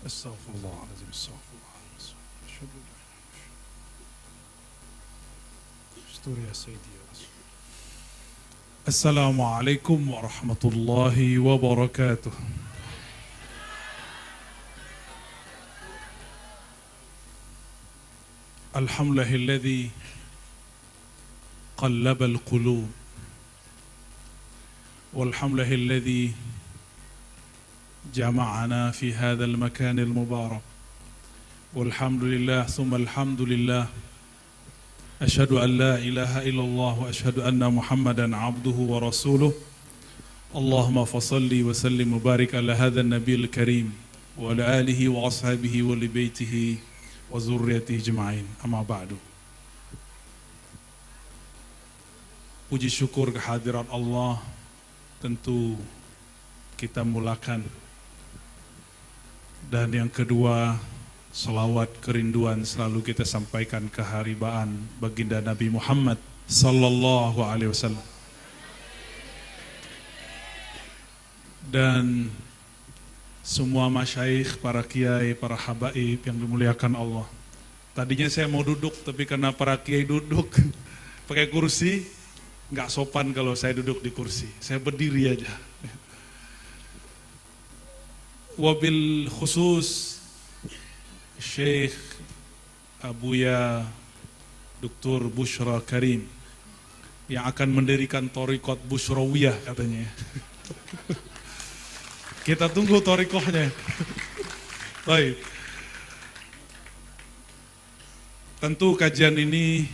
Astaghfirullahaladzim, astaghfirullahaladzim. Asyhadu an la ilaha ya Sayyidi ya Rasul. Assalamualaikum warahmatullahi wabarakatuh. Alhamdulillahilladzi qallabal qulub. Walhamdulillahilladzi جمعنا في هذا المكان المبارك والحمد لله ثم الحمد لله أشهد أن لا إله إلا الله وأشهد أن محمدا عبده ورسوله اللهم فصل وسلم وبارك على هذا النبي الكريم وعلى آله وأصحابه ولبيته وذريته أجمعين أما بعد. Puji syukur kehadirat Allah tentu kita mulakan. Dan yang kedua, selawat kerinduan selalu kita sampaikan keharibaan baginda Nabi Muhammad sallallahu alaihi wasallam. Dan semua masyayikh, para kiai, para habaib yang dimuliakan Allah. Tadinya saya mau duduk, tapi karena para kiai duduk pakai kursi, nggak sopan kalau saya duduk di kursi. Saya berdiri aja. Wabil khusus Syekh Abuya Dr. Bushra Karim yang akan mendirikan Thariqat Bushrawiyah katanya. Kita tunggu thariqahnya. Baik. Tentu kajian ini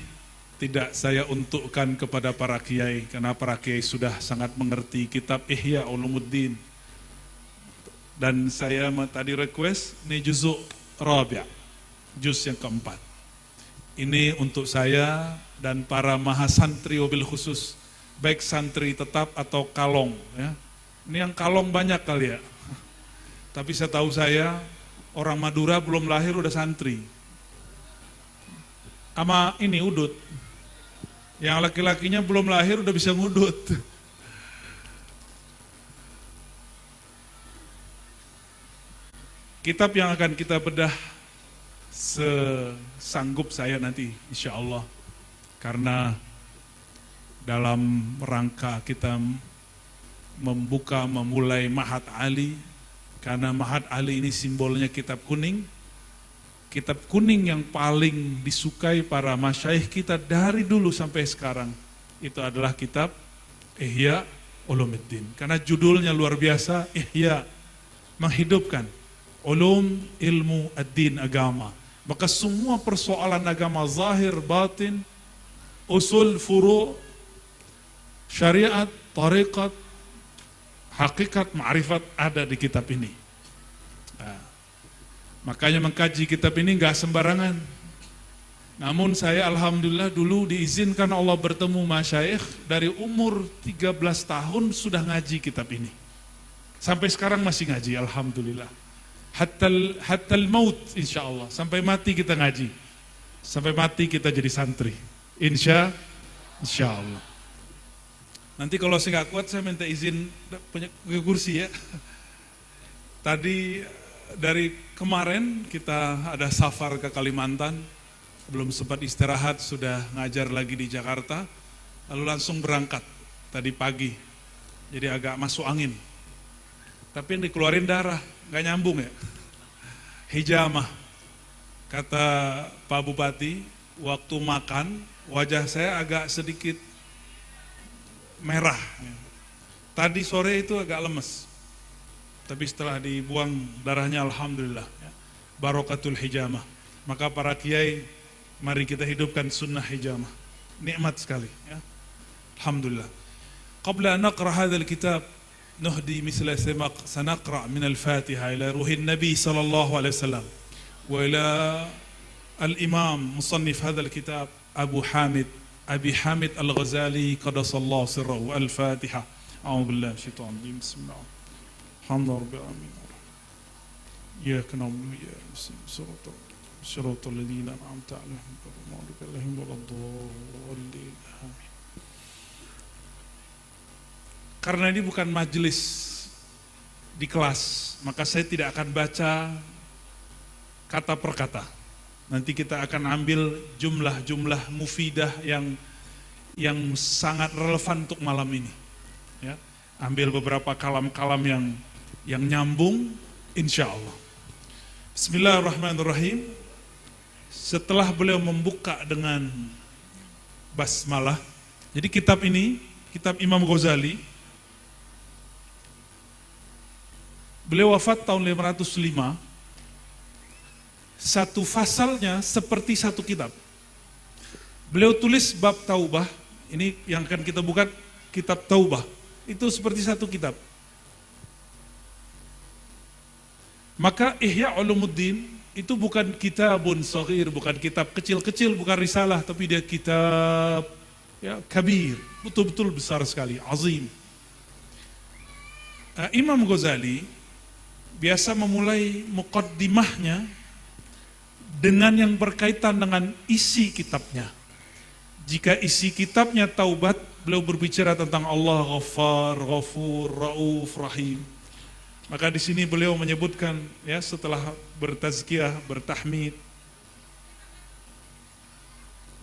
tidak saya untukkan kepada para kiai karena para kiai sudah sangat mengerti kitab Ihya Ulumuddin. Dan saya tadi request, ini juzuk rabi', juz yang keempat. Ini untuk saya dan para mahasantri wabil khusus, baik santri tetap atau kalong. Ya. Ini yang kalong banyak kali ya. Tapi saya tahu orang Madura belum lahir udah santri. Sama ini udut. Yang laki-lakinya belum lahir udah bisa ngudut. Kitab yang akan kita bedah sesanggup saya nanti insya Allah. Karena dalam rangka kita memulai Ma'had Ali. Karena Ma'had Ali ini simbolnya kitab kuning. Kitab kuning yang paling disukai para masyayikh kita dari dulu sampai sekarang. Itu adalah kitab Ihya Ulumuddin. Karena judulnya luar biasa, Ihya, menghidupkan. Ulum ilmu ad-din agama. Maka semua persoalan agama zahir, batin, usul, furu', syariat, tariqat, hakikat, ma'rifat ada di kitab ini. Nah, makanya mengkaji kitab ini gak sembarangan. Namun saya alhamdulillah dulu diizinkan Allah bertemu masyayikh dari umur 13 tahun sudah ngaji kitab ini. Sampai sekarang masih ngaji alhamdulillah. Hatta al-maut insyaallah, sampai mati kita ngaji. Sampai mati kita jadi santri. Insyaallah. Nanti kalau saya nggak kuat saya minta izin punya kursi ya. Tadi dari kemarin kita ada safar ke Kalimantan, belum sempat istirahat, sudah ngajar lagi di Jakarta, lalu langsung berangkat tadi pagi. Jadi agak masuk angin. Tapi yang dikeluarin darah, nggak nyambung ya. Hijamah. Kata Pak Bupati, waktu makan wajah saya agak sedikit merah. Tadi sore itu agak lemes. Tapi setelah dibuang darahnya alhamdulillah. Barokatul hijamah. Maka para kiai, mari kita hidupkan sunnah hijamah. Nikmat sekali. Ya. Alhamdulillah. Qabla an naqra hadzal kitab نهدي مثل سماق سنقرأ من الفاتحة إلى روح النبي صلى الله عليه وسلم وإلى الإمام مصنف هذا الكتاب أبي حامد الغزالي قدس الله سره. الفاتحة. أعوذ بالله من الشيطان الرجيم. بسم الله الحمد لله رب العالمين إياك نعبد وإياك نستعين صراط الذين أنعمت عليهم غير المغضوب عليهم ولا الضالين. آمين. Karena ini bukan majelis di kelas, maka saya tidak akan baca kata per kata. Nanti kita akan ambil jumlah-jumlah mufidah yang sangat relevan untuk malam ini. Ya, ambil beberapa kalam-kalam yang nyambung, insya Allah. Bismillahirrahmanirrahim. Setelah beliau membuka dengan basmalah, jadi kitab ini, kitab Imam Ghazali, beliau wafat tahun 505, satu fasalnya seperti satu kitab. Beliau tulis bab taubah, ini yang akan kita buka, kitab taubah, itu seperti satu kitab. Maka Ihya Ulumuddin itu bukan kitabun shaghir, bukan kitab kecil-kecil, bukan risalah, tapi dia kitab ya kabir, betul-betul besar sekali, azim. Imam Ghazali biasa memulai muqaddimahnya dengan yang berkaitan dengan isi kitabnya. Jika isi kitabnya taubat, beliau berbicara tentang Allah Ghaffar, Ghafur, Rauf, Rahim. Maka di sini beliau menyebutkan ya setelah bertazkiyah, bertahmid,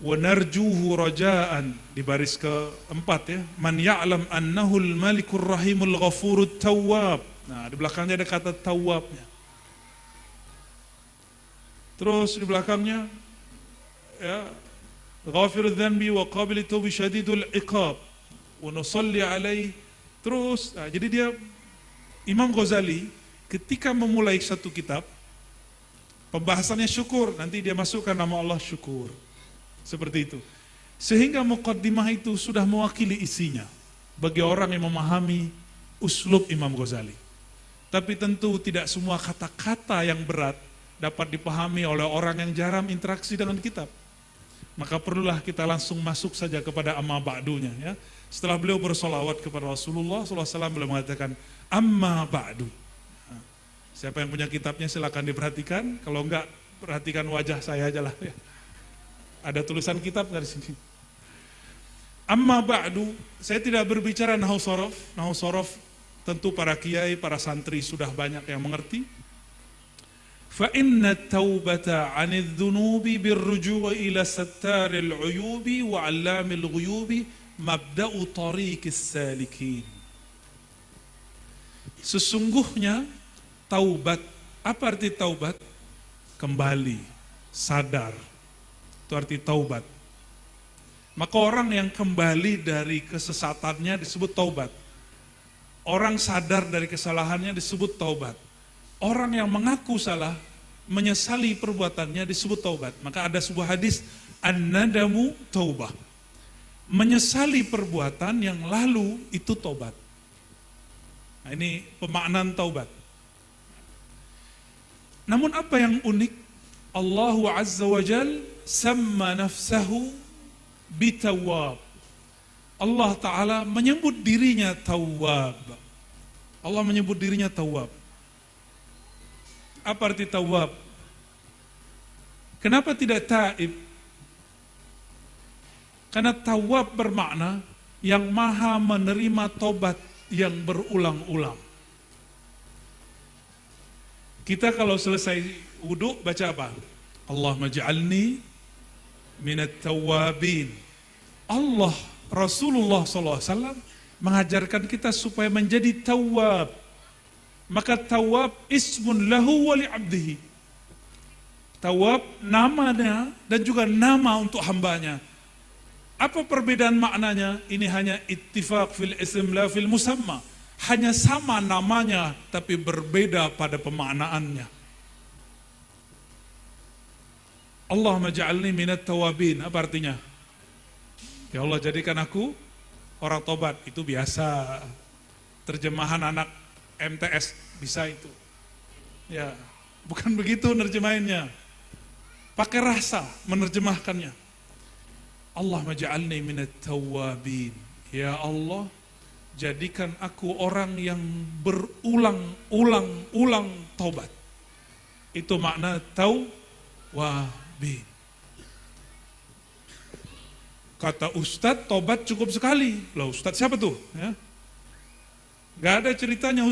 wa narjuhu rajaan di baris keempat ya, man ya'lam annahu al-malikul rahimul ghafurut tawwab. Nah, di belakangnya ada kata tawwabnya. Terus di belakangnya ya, ghafirudz dzanbi wa qabilut taubi syadidul iqab wa nusalli alaihi. Terus jadi dia Imam Ghazali ketika memulai satu kitab pembahasannya syukur, nanti dia masukkan nama Allah syukur. Seperti itu. Sehingga muqaddimah itu sudah mewakili isinya bagi orang yang memahami uslub Imam Ghazali. Tapi tentu tidak semua kata-kata yang berat dapat dipahami oleh orang yang jarang interaksi dengan kitab. Maka perlulah kita langsung masuk saja kepada amma ba'dunya ya. Setelah beliau bersolawat kepada Rasulullah SAW, beliau mengatakan amma ba'du. Siapa yang punya kitabnya silakan diperhatikan, kalau enggak perhatikan wajah saya aja lah ya. Ada tulisan kitab dari sini. Amma ba'du, saya tidak berbicara nahwu shorof. Nahwu shorof tentu para kiai, para santri sudah banyak yang mengerti. Fa inna taubata 'anidz dzunubi birruju'i ila sattaril 'uyubi wa 'allamil ghuyubi mabda'u tariqis salikin. Sesungguhnya taubat, apa arti taubat? Kembali, sadar. Itu arti taubat. Maka orang yang kembali dari kesesatannya disebut taubat. Orang sadar dari kesalahannya disebut taubat. Orang yang mengaku salah, menyesali perbuatannya disebut taubat. Maka ada sebuah hadis, an-nadamu taubah. Menyesali perbuatan yang lalu itu taubat. Nah, ini pemaknaan taubat. Namun apa yang unik? Allah Azza wa Jal sama nafsahu bitawab. Allah Ta'ala menyebut dirinya tawab. Allah menyebut dirinya tawab. Apa arti tawab? Kenapa tidak taib? Karena tawab bermakna yang maha menerima tobat yang berulang-ulang. Kita kalau selesai wudu baca apa? Allahumma ja'alni minat tawabin. Allah, Rasulullah SAW mengajarkan kita supaya menjadi tawab. Maka tawab ismun lahu wa li'abdihi. Tawab namanya dan juga nama untuk hambanya. Apa perbedaan maknanya? Ini hanya ittifaq fil ism la fil musamma. Hanya sama namanya tapi berbeda pada pemaknaannya. Allahumma ja'alni minat tawabin. Apa artinya? Ya Allah, jadikan aku orang tobat. Itu biasa. Terjemahan anak MTS bisa itu. Ya, bukan begitu nerjemahinnya. Pakai rasa menerjemahkannya. Allahumma ja'alni minat tawabin. Ya Allah, jadikan aku orang yang berulang-ulang taubat. Itu makna tawabin. Kata Ustadz, tobat cukup sekali. Loh, Ustadz siapa tuh? Ya. Gak ada ceritanya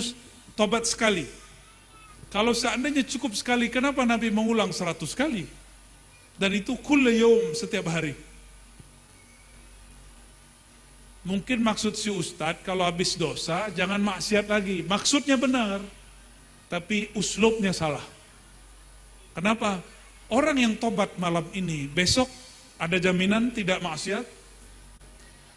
tobat sekali. Kalau seandainya cukup sekali, kenapa Nabi mengulang 100 kali? Dan itu kulla yaum, setiap hari. Mungkin maksud si Ustadz, kalau habis dosa, jangan maksiat lagi. Maksudnya benar, tapi uslubnya salah. Kenapa? Orang yang tobat malam ini, besok ada jaminan tidak maksiat?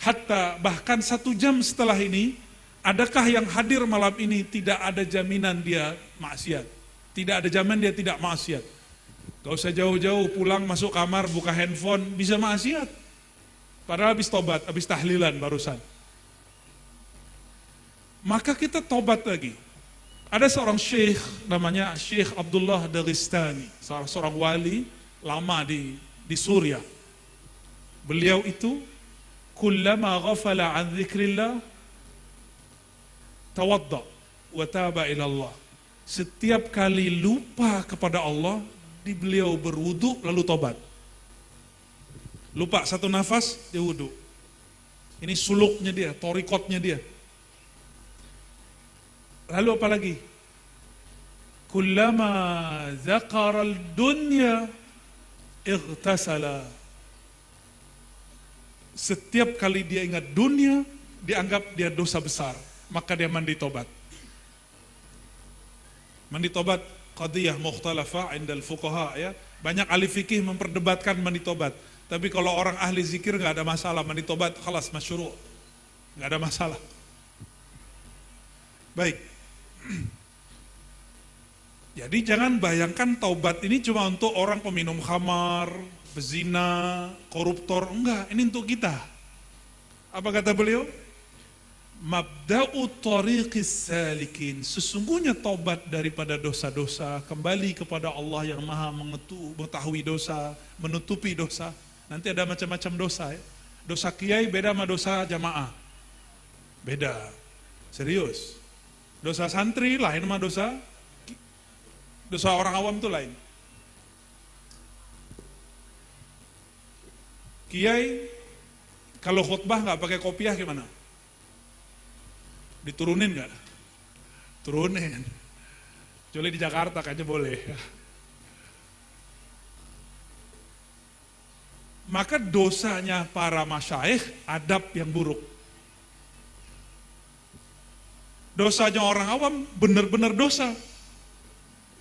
Hatta bahkan 1 jam setelah ini, adakah yang hadir malam ini tidak ada jaminan dia maksiat? Tidak ada jaminan dia tidak maksiat. Gak usah jauh-jauh pulang masuk kamar buka handphone bisa maksiat. Padahal habis tobat, habis tahlilan barusan. Maka kita tobat lagi. Ada seorang syekh namanya Syekh Abdullah Dagestani, seorang wali lama di Suriah. Beliau itu kullama ghafala an dzikrillah tawadda wa taba ila Allah. Setiap kali lupa kepada Allah, beliau berwudu lalu tobat. Lupa 1 nafas, dia wudu. Ini suluknya dia, torikotnya dia. Lalu apa lagi? Kullama dzakara al-dunya ightasala. Setiap kali dia ingat dunia, dianggap dia dosa besar, maka dia mandi tobat. Mandi tobat qadiyah mukhtalafa indal fuqaha, ya. Banyak ahli fikih memperdebatkan mandi tobat. Tapi kalau orang ahli zikir nggak ada masalah, mandi tobat khalas masyru', nggak ada masalah. Baik. Jadi jangan bayangkan taubat ini cuma untuk orang peminum khamar, bezina, koruptor, enggak, ini untuk kita. Apa kata beliau? Mabda'u tariqis salikin. Sesungguhnya taubat daripada dosa-dosa, kembali kepada Allah yang maha mengetahui dosa, menutupi dosa. Nanti ada macam-macam dosa, ya. Dosa kiai beda sama dosa jamaah. Beda. Serius. Dosa santri lain sama dosa orang awam itu lain. Kiai kalau khutbah nggak pakai kopiah gimana? Diturunin nggak? Turunin. Kecuali di Jakarta kayaknya boleh. Maka dosanya para masyayikh adab yang buruk. Dosanya orang awam benar-benar dosa.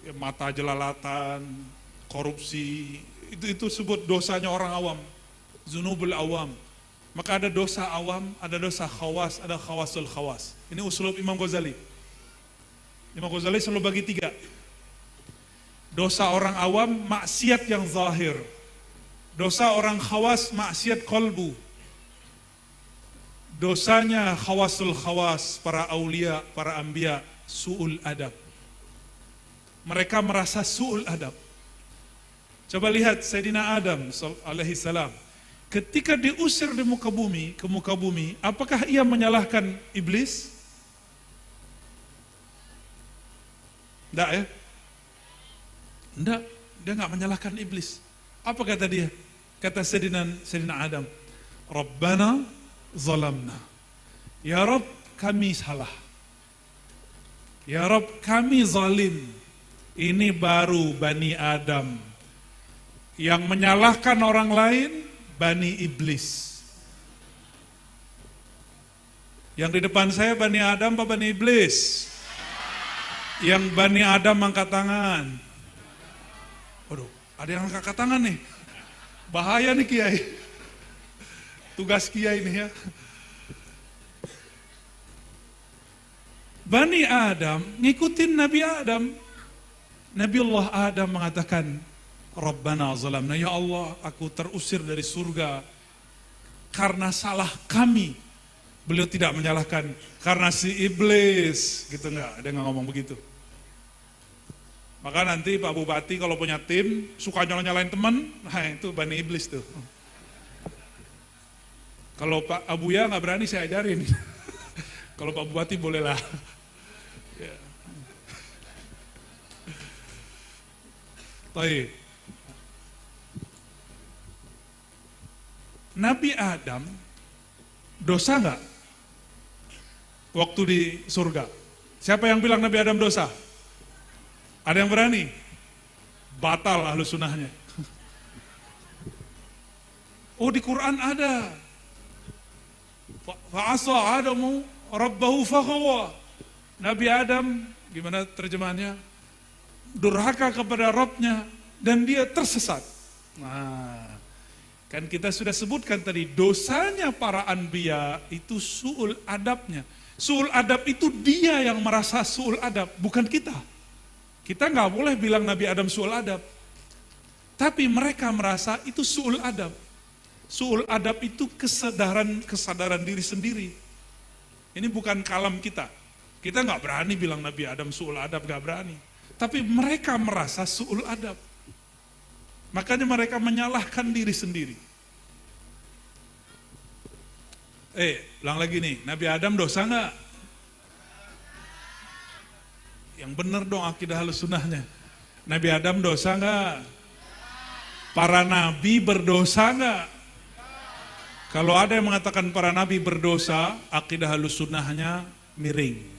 Ya, mata jelalatan, korupsi, itu sebut dosanya orang awam. Zunubul awam. Maka ada dosa awam, ada dosa khawas, ada khawasul khawas. Ini usulub Imam Ghazali. Imam Ghazali selalu bagi 3. Dosa orang awam, maksiat yang zahir. Dosa orang khawas, maksiat kolbu. Dosanya khawasul khawas, para aulia, para anbiya, su'ul adab. Mereka merasa su'ul adab. Coba lihat Sayyidina Adam alaihi salam. Ketika diusir di muka bumi, ke muka bumi, apakah ia menyalahkan iblis? Enggak, ya? Enggak, dia enggak menyalahkan iblis. Apa kata dia? Kata Sayyidina Adam, Rabbana zalamna. Ya Rabb, kami salah. Ya Rabb, kami zalim. Ini baru Bani Adam. Yang menyalahkan orang lain, Bani Iblis. Yang di depan saya Bani Adam apa Bani Iblis? Yang Bani Adam angkat tangan. Waduh, ada yang angkat tangan nih. Bahaya nih Kiai. Tugas Kiai nih, ya. Bani Adam ngikutin Nabi Adam. Nabi Allah Adam mengatakan, Rabbana zalamna, ya Allah, aku terusir dari surga karena salah kami. Beliau tidak menyalahkan karena si iblis, gitu enggak, dia enggak ngomong begitu. Maka nanti Pak Bupati kalau punya tim suka nyalain teman, nah itu Bani Iblis tuh. Kalau Pak Abuya nggak berani saya ajarin. Kalau Pak Bupati bolehlah. Ya. Baik. Nabi Adam dosa nggak waktu di surga? Siapa yang bilang Nabi Adam dosa? Ada yang berani? Batal ahlu sunnahnya. Oh, di Quran ada. Fa'asa Adamu rabbahu faghawa. Nabi Adam, gimana terjemahannya? Durhaka kepada Rabbnya dan dia tersesat. Nah, kan kita sudah sebutkan tadi, dosanya para anbiya itu su'ul adabnya. Su'ul adab itu dia yang merasa su'ul adab, bukan kita. Kita nggak boleh bilang Nabi Adam su'ul adab. Tapi mereka merasa itu su'ul adab. Su'ul adab itu kesadaran diri sendiri. Ini bukan kalam kita. Kita nggak berani bilang Nabi Adam su'ul adab, nggak berani. Tapi mereka merasa su'ul adab. Makanya mereka menyalahkan diri sendiri. Ulang lagi nih, Nabi Adam dosa nggak? Yang benar dong akidah halus sunnahnya. Nabi Adam dosa nggak? Para nabi berdosa nggak? Kalau ada yang mengatakan para nabi berdosa, akidah halus sunnahnya miring.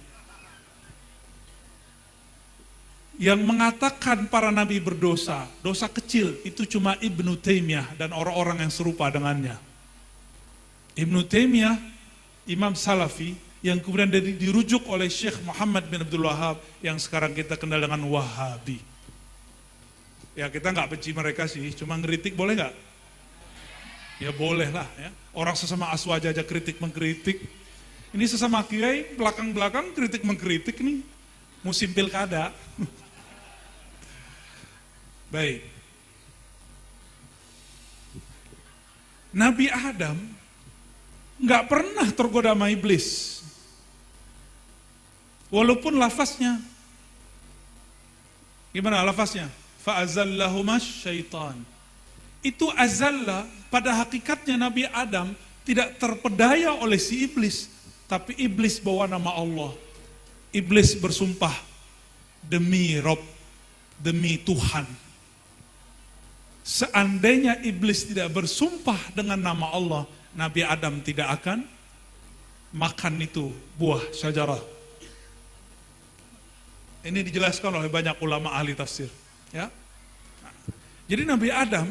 Yang mengatakan para nabi berdosa, dosa kecil, itu cuma Ibnu Taimiyah dan orang-orang yang serupa dengannya. Ibnu Taimiyah, Imam Salafi, yang kemudian dirujuk oleh Syekh Muhammad bin Abdul Wahab, yang sekarang kita kenal dengan Wahabi. Ya kita nggak benci mereka sih, cuma ngeritik boleh nggak? Ya boleh lah ya. Orang sesama aswaja aja kritik mengkritik. Ini sesama kiai belakang-belakang kritik mengkritik nih. Musim pilkada. Baik. Nabi Adam nggak pernah tergoda sama iblis. Walaupun lafaznya. Gimana lafaznya? Fa'azallahumas syaitan. Itu azalla, pada hakikatnya Nabi Adam tidak terpedaya oleh si iblis, tapi iblis bawa nama Allah. Iblis bersumpah demi Rob, demi Tuhan. Seandainya iblis tidak bersumpah dengan nama Allah, Nabi Adam tidak akan makan itu buah syajarah. Ini dijelaskan oleh banyak ulama ahli tafsir. Ya. Jadi Nabi Adam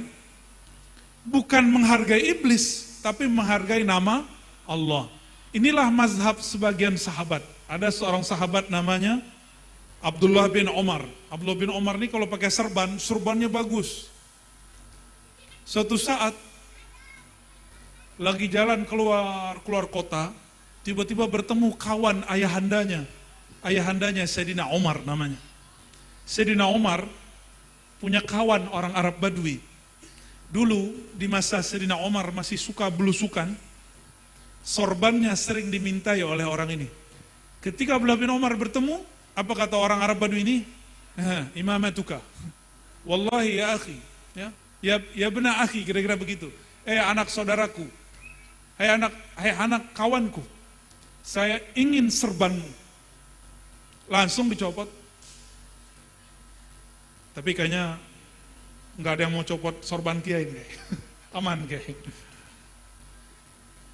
bukan menghargai iblis, tapi menghargai nama Allah. Inilah mazhab sebagian sahabat. Ada seorang sahabat namanya Abdullah bin Umar. Abdullah bin Umar ini kalau pakai surbannya bagus. Suatu saat lagi jalan keluar kota, tiba-tiba bertemu kawan ayahandanya. Ayahandanya Sayyidina Umar namanya. Sayyidina Umar punya kawan orang Arab Badui. Dulu di masa Sayyidina Umar masih suka belusukan, sorbannya sering dimintai oleh orang ini. Ketika Abdullah bin Umar bertemu, apa kata orang Arab Badui ini? Imamatuka. Wallahi ya akhi. Ya benar akhi, kira-kira begitu. Anak saudaraku. Hai anak kawanku. Saya ingin serbanmu. Langsung dicopot. Tapi kayaknya nggak ada yang mau copot sorban kiai nih. Aman kiai.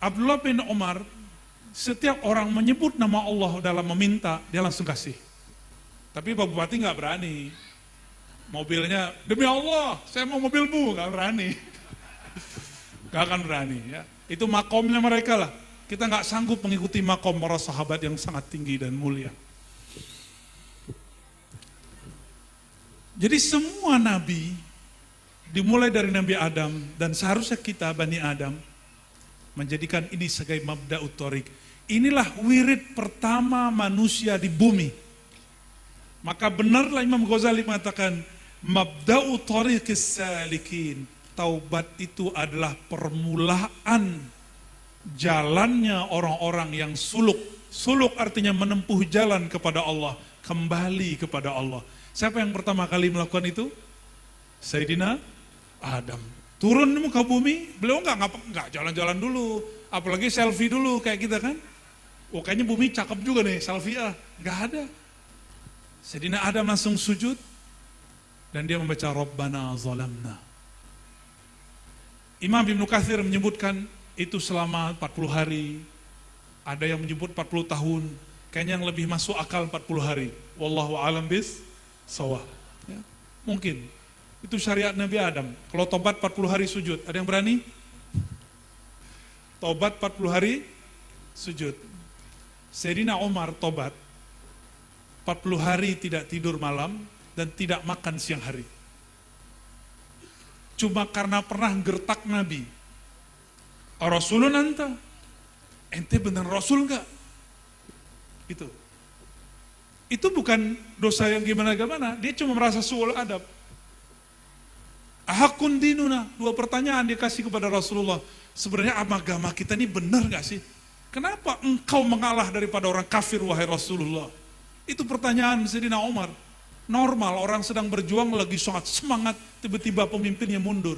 Abdullah bin Umar, setiap orang menyebut nama Allah dalam meminta, dia langsung kasih. Tapi Pak Bupati nggak berani. Mobilnya, demi Allah, saya mau mobilmu, nggak berani. Nggak akan berani. Ya. Itu makomnya mereka lah. Kita nggak sanggup mengikuti makom para sahabat yang sangat tinggi dan mulia. Jadi semua nabi, dimulai dari Nabi Adam, dan seharusnya kita Bani Adam, menjadikan ini sebagai mabda'ut thoriq. Inilah wirid pertama manusia di bumi. Maka benarlah Imam Ghazali mengatakan, mabda'ut thoriqis salikin. Taubat itu adalah permulaan jalannya orang-orang yang suluk. Suluk artinya menempuh jalan kepada Allah, kembali kepada Allah. Siapa yang pertama kali melakukan itu? Sayyidina Adam. Turun di muka bumi, beliau enggak jalan-jalan dulu, apalagi selfie dulu kayak kita kan. Oh kayaknya bumi cakep juga nih, selfie enggak ada. Sayyidina Adam langsung sujud dan dia membaca Rabbana zalamna. Imam Ibnu Katsir menyebutkan itu selama 40 hari. Ada yang menyebut 40 tahun. Kayaknya yang lebih masuk akal 40 hari. Wallahu a'lam sawah. Ya, mungkin. Itu syariat Nabi Adam. Kalau tobat 40 hari sujud, ada yang berani? Tobat 40 hari sujud. Sayyidina Umar tobat 40 hari tidak tidur malam dan tidak makan siang hari. Cuma karena pernah gertak Nabi. Rasulun anta? Ente benar Rasul enggak? Itu bukan dosa yang gimana-gimana, dia cuma merasa suul adab. Ahakun dinuna, 2 pertanyaan dia kasih kepada Rasulullah. Sebenarnya agama kita ini benar gak sih? Kenapa engkau mengalah daripada orang kafir wahai Rasulullah? Itu pertanyaan Sayyidina Umar. Normal, orang sedang berjuang lagi sangat semangat, tiba-tiba pemimpinnya mundur.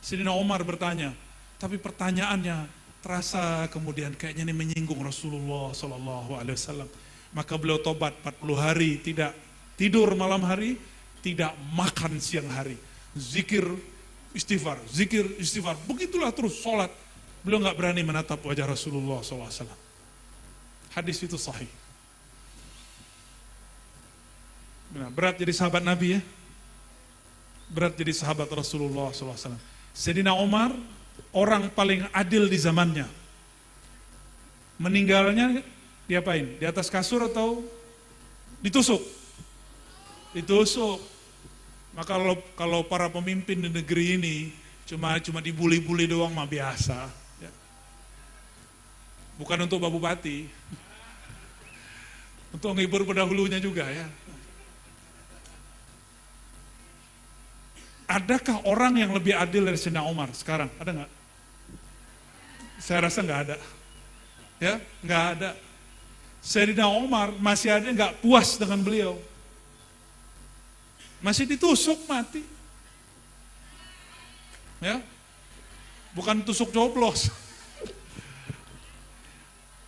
Sayyidina Umar bertanya, tapi pertanyaannya terasa kemudian kayaknya ini menyinggung Rasulullah SAW. Maka beliau tobat 40 hari, tidak tidur malam hari, tidak makan siang hari. Zikir, istighfar, begitulah terus sholat. Beliau nggak berani menatap wajah Rasulullah SAW. Hadis itu sahih. Benar, berat jadi sahabat Nabi ya. Berat jadi sahabat Rasulullah SAW. Sayyidina Umar, orang paling adil di zamannya. Meninggalnya diapain? Di atas kasur atau ditusuk? Ditusuk. Maka kalau para pemimpin di negeri ini cuma dibully-bully doang mah biasa. Ya. Bukan untuk Pak Bupati, untuk menghibur pendahulunya juga ya. Adakah orang yang lebih adil dari Sayyidina Umar sekarang? Ada nggak? Saya rasa nggak ada. Ya, nggak ada. Sayyidina Umar masih ada nggak puas dengan beliau. Masih ditusuk mati. Ya. Bukan tusuk coblos.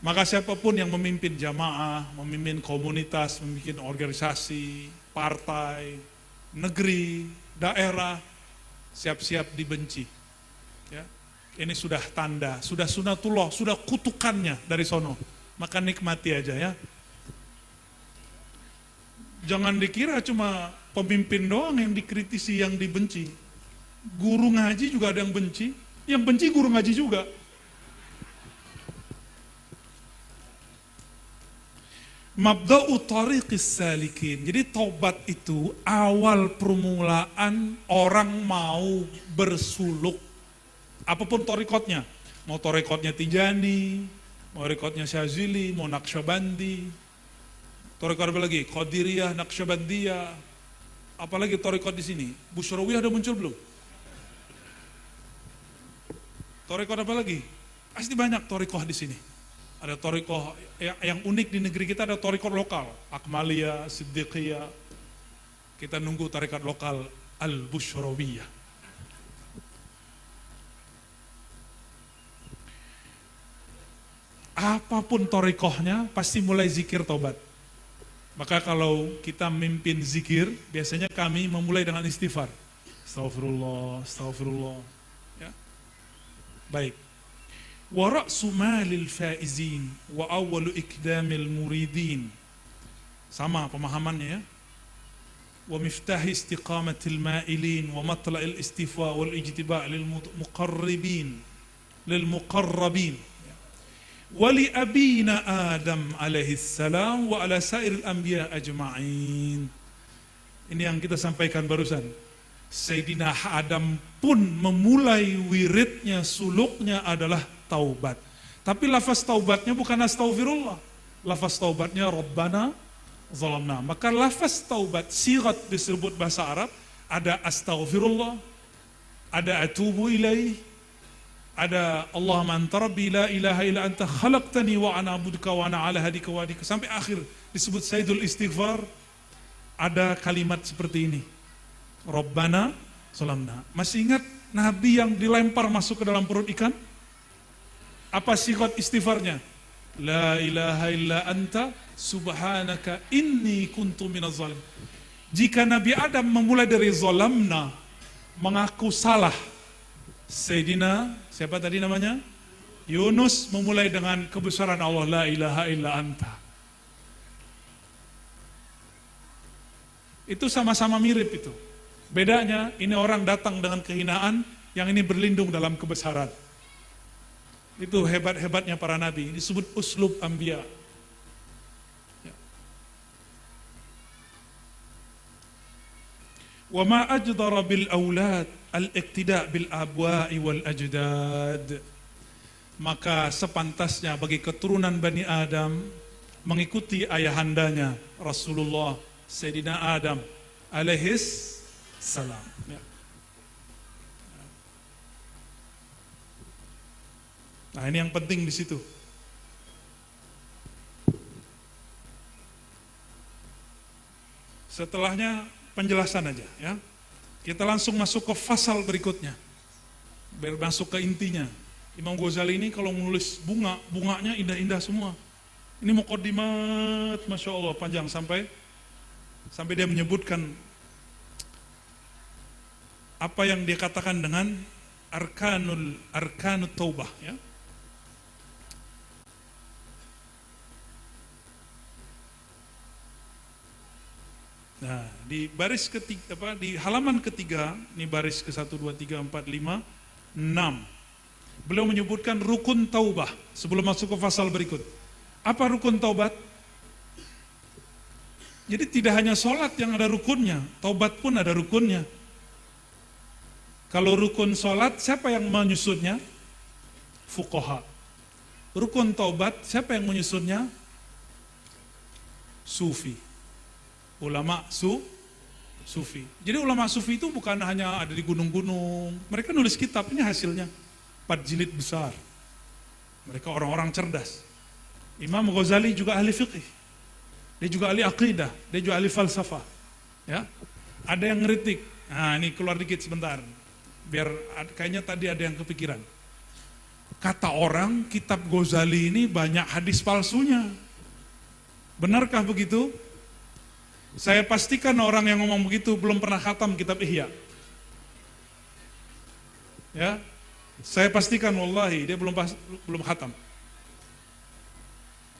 Maka siapapun yang memimpin jamaah, memimpin komunitas, memimpin organisasi, partai, negeri, daerah, siap-siap dibenci. Ya. Ini sudah tanda, sudah sunatullah, sudah kutukannya dari sono. Maka nikmati aja ya. Jangan dikira cuma pemimpin doang yang dikritisi, yang dibenci. Guru ngaji juga ada yang benci, yang benci guru ngaji juga. Mabda'u tariqis salikin. Jadi taubat itu awal permulaan orang mau bersuluk. Apapun torikotnya. Mau torikotnya Tijani, mau torikotnya Syazili, mau Naqsyabandi. Torikot apa lagi? Qadiriyah, Naqsyabandiyah. Apalagi torikot di sini. Busyrawiyah ada muncul belum? Torikot apa lagi? Pasti banyak torikoh di sini. Ada torikoh yang unik di negeri kita, ada torikot lokal. Akmaliyah, Siddiqiyah. Kita nunggu tarikat lokal Al-Busyrawiyah. Apapun torikohnya, pasti mulai zikir taubat. Maka kalau kita memimpin zikir, biasanya kami memulai dengan istighfar. Astaghfirullah, astaghfirullah. Ya. Baik. Wa ra'su malil faizin wa awwalu ikdamil muridin. Sama pemahamannya ya. Wa miftahi istiqamatil ma'ilin wa matla'il istifa wal ijtiba' lil muqarribin lil muqarrabin. Wali abina Adam alaihi salam wa ala sairil anbiya ajma'in. Ini yang kita sampaikan barusan. Sayyidina Adam pun memulai wiridnya, suluknya adalah taubat. Tapi lafaz taubatnya bukan astaghfirullah. Lafaz taubatnya Rabbana zalamna. Maka lafaz taubat sigat disebut bahasa Arab, ada astaghfirullah, ada atubu ilaih, ada Allahumma anta rabbi la ilaha illa anta khalaqtani wa ana abuduka wa ana ala hadika wa adika, sampai akhir disebut sayyidul istighfar. Ada kalimat seperti ini, Rabbana zalamna. Masih ingat Nabi yang dilempar masuk ke dalam perut ikan? Apa sigat istighfarnya? La ilaha illa anta subhanaka inni kuntu minaz zalim. Jika Nabi Adam memulai dari zalamna, mengaku salah, Sayyidina, siapa tadi namanya? Yunus memulai dengan kebesaran Allah, la ilaha illa anta. Itu sama-sama mirip itu. Bedanya ini orang datang dengan kehinaan, yang ini berlindung dalam kebesaran. Itu hebat-hebatnya para nabi. Disebut uslub anbiya. Ya. Wa ma ajdara bil aulad al-iqtida' bil abwa'i wal ajdad. Maka sepantasnya bagi keturunan Bani Adam mengikuti ayahandanya Rasulullah Sayyidina Adam alaihis salam. Ya. Nah, ini yang penting di situ. Setelahnya penjelasan aja ya. Kita langsung masuk ke fasal berikutnya. Masuk ke intinya. Imam Ghazali ini kalau menulis bunganya indah-indah semua. Ini muqaddimat, Masya Allah, panjang sampai dia menyebutkan apa yang dia katakan dengan arkanut taubah ya. Nah, di baris ketiga di halaman ketiga, ini baris ke 1 2 3 4 5 6. Beliau menyebutkan rukun taubah sebelum masuk ke fasal berikut. Apa rukun taubat? Jadi tidak hanya sholat yang ada rukunnya, taubat pun ada rukunnya. Kalau rukun sholat, siapa yang menyusunnya? Fuqaha. Rukun taubat, siapa yang menyusunnya? Sufi. Ulama sufi. Jadi ulama sufi itu bukan hanya ada di gunung-gunung. Mereka nulis kitab, ini hasilnya 4 jilid besar. Mereka orang-orang cerdas. Imam Ghazali juga ahli fiqih. Dia juga ahli aqidah, dia juga ahli falsafah. Ya. Ada yang ngeritik. Nah, ini keluar dikit sebentar. Biar kayaknya tadi ada yang kepikiran. Kata orang, kitab Ghazali ini banyak hadis palsunya. Benarkah begitu? Saya pastikan orang yang ngomong begitu belum pernah khatam kitab Ihya. Ya. Saya pastikan wallahi dia belum khatam.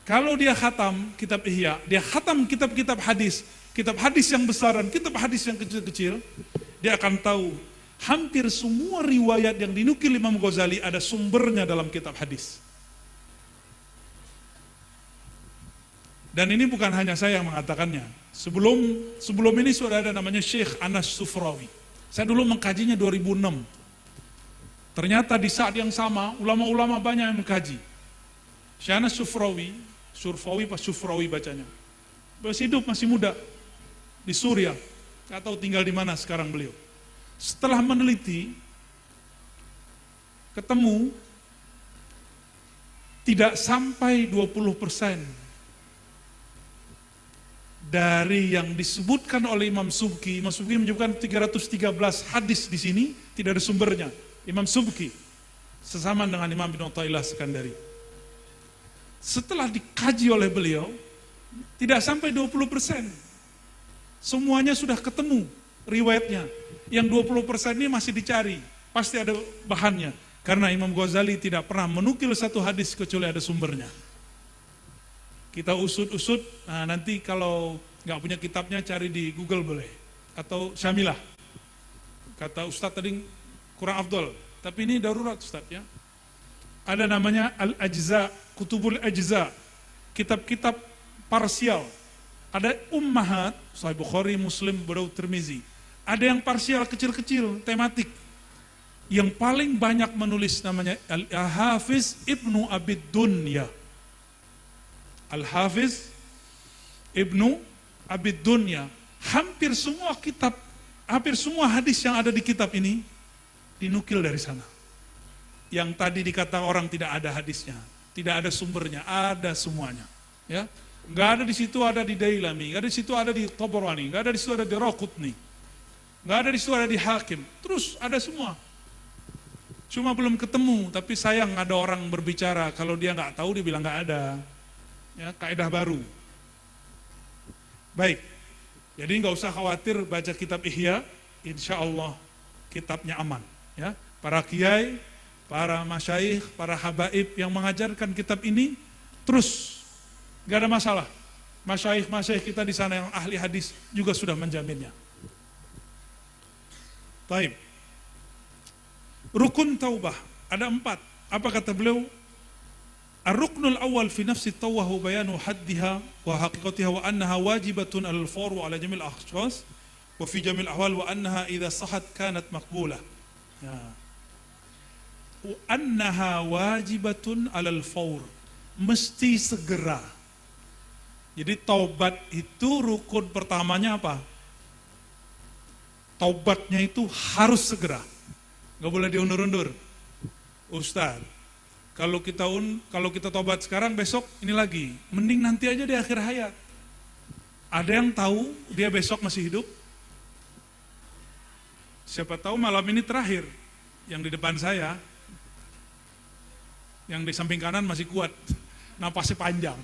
Kalau dia khatam kitab Ihya, dia khatam kitab-kitab hadis yang besar dan kitab hadis yang kecil-kecil, dia akan tahu hampir semua riwayat yang dinukil Imam Ghazali ada sumbernya dalam kitab hadis. Dan ini bukan hanya saya yang mengatakannya. Sebelum ini sudah ada namanya Syekh Anas Sufrawi. Saya dulu mengkajinya 2006. Ternyata di saat yang sama ulama-ulama banyak yang mengkaji. Syekh Anas Sufrawi bacanya. Masih hidup, masih muda. Di Suriah. Gak tahu tinggal di mana sekarang beliau. Setelah meneliti, ketemu tidak sampai 20% dari yang disebutkan oleh Imam Subki. Imam Subki menyebutkan 313 hadis di sini tidak ada sumbernya. Imam Subki sesama dengan Imam bin Athaillah Sekandari. Setelah dikaji oleh beliau, tidak sampai 20%. Semuanya sudah ketemu riwayatnya. Yang 20% ini masih dicari, pasti ada bahannya. Karena Imam Ghazali tidak pernah menukil satu hadis kecuali ada sumbernya. Kita usut-usut, nah nanti kalau nggak punya kitabnya cari di Google boleh. Atau Syamilah. Kata Ustadz tadi kurang afdol, tapi ini darurat Ustadz ya. Ada namanya Al-Ajza, Kutubul Ajza, kitab-kitab parsial. Ada ummahat, Sahih Bukhari, Muslim, Abu Daud, Tirmizi. Ada yang parsial kecil-kecil, tematik. Yang paling banyak menulis namanya Al-Hafiz Ibnu Abid Dunya. Al-Hafiz Ibnu Abid Dunya. Hampir semua hadis yang ada di kitab ini dinukil dari sana. Yang tadi dikata orang tidak ada hadisnya, tidak ada sumbernya, ada semuanya. Ya, nggak ada di situ, ada di Dailami, nggak ada di situ, ada di Tabarani, nggak ada di situ, ada di Raqutni, nggak ada di situ, ada di Hakim. Terus ada semua. Cuma belum ketemu, tapi sayang ada orang berbicara kalau dia nggak tahu dia bilang nggak ada. Ya, kaidah baru. Baik. Jadi nggak usah khawatir baca kitab Ihya, insya Allah kitabnya aman. Ya, para kiai, para masyaikh, para habaib yang mengajarkan kitab ini terus gak ada masalah. Masyaikh kita di sana yang ahli hadis juga sudah menjaminnya. Taib. Rukun taubah ada 4. Apa kata beliau? Ar-ruknul awal fi nafsi tawbah wa bayanu haddiha wa haqiqatiha wa annaha wajibatun al-fawr wa ala jamil akhshas wa fi jamil ahwal wa annaha idza sahat kanat maqbulah. Ya. Wa annaha wajibatun alal fawr, mesti segera. Jadi taubat itu rukun pertamanya apa? Taubatnya itu harus segera, nggak boleh diundur-undur. Ustaz, kalau kita taubat sekarang, besok ini lagi, mending nanti aja di akhir hayat. Ada yang tahu dia besok masih hidup? Siapa tahu malam ini terakhir. Yang di depan saya, yang di samping kanan masih kuat, napasnya panjang.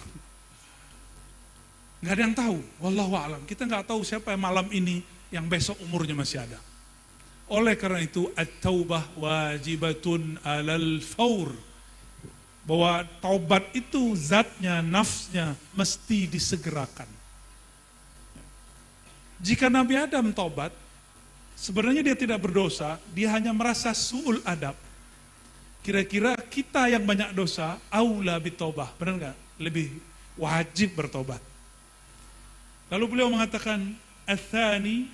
Nggak ada yang tahu, wallahu a'lam. Kita nggak tahu siapa yang malam ini yang besok umurnya masih ada. Oleh karena itu, at-taubah wajibatun alal fawr. Bahwa taubat itu zatnya, nafsnya mesti disegerakan. Jika Nabi Adam taubat, sebenarnya dia tidak berdosa, dia hanya merasa su'ul adab. Kira-kira kita yang banyak dosa, aula bitaubah, benar nggak? Lebih wajib bertobat. Lalu beliau mengatakan, Athani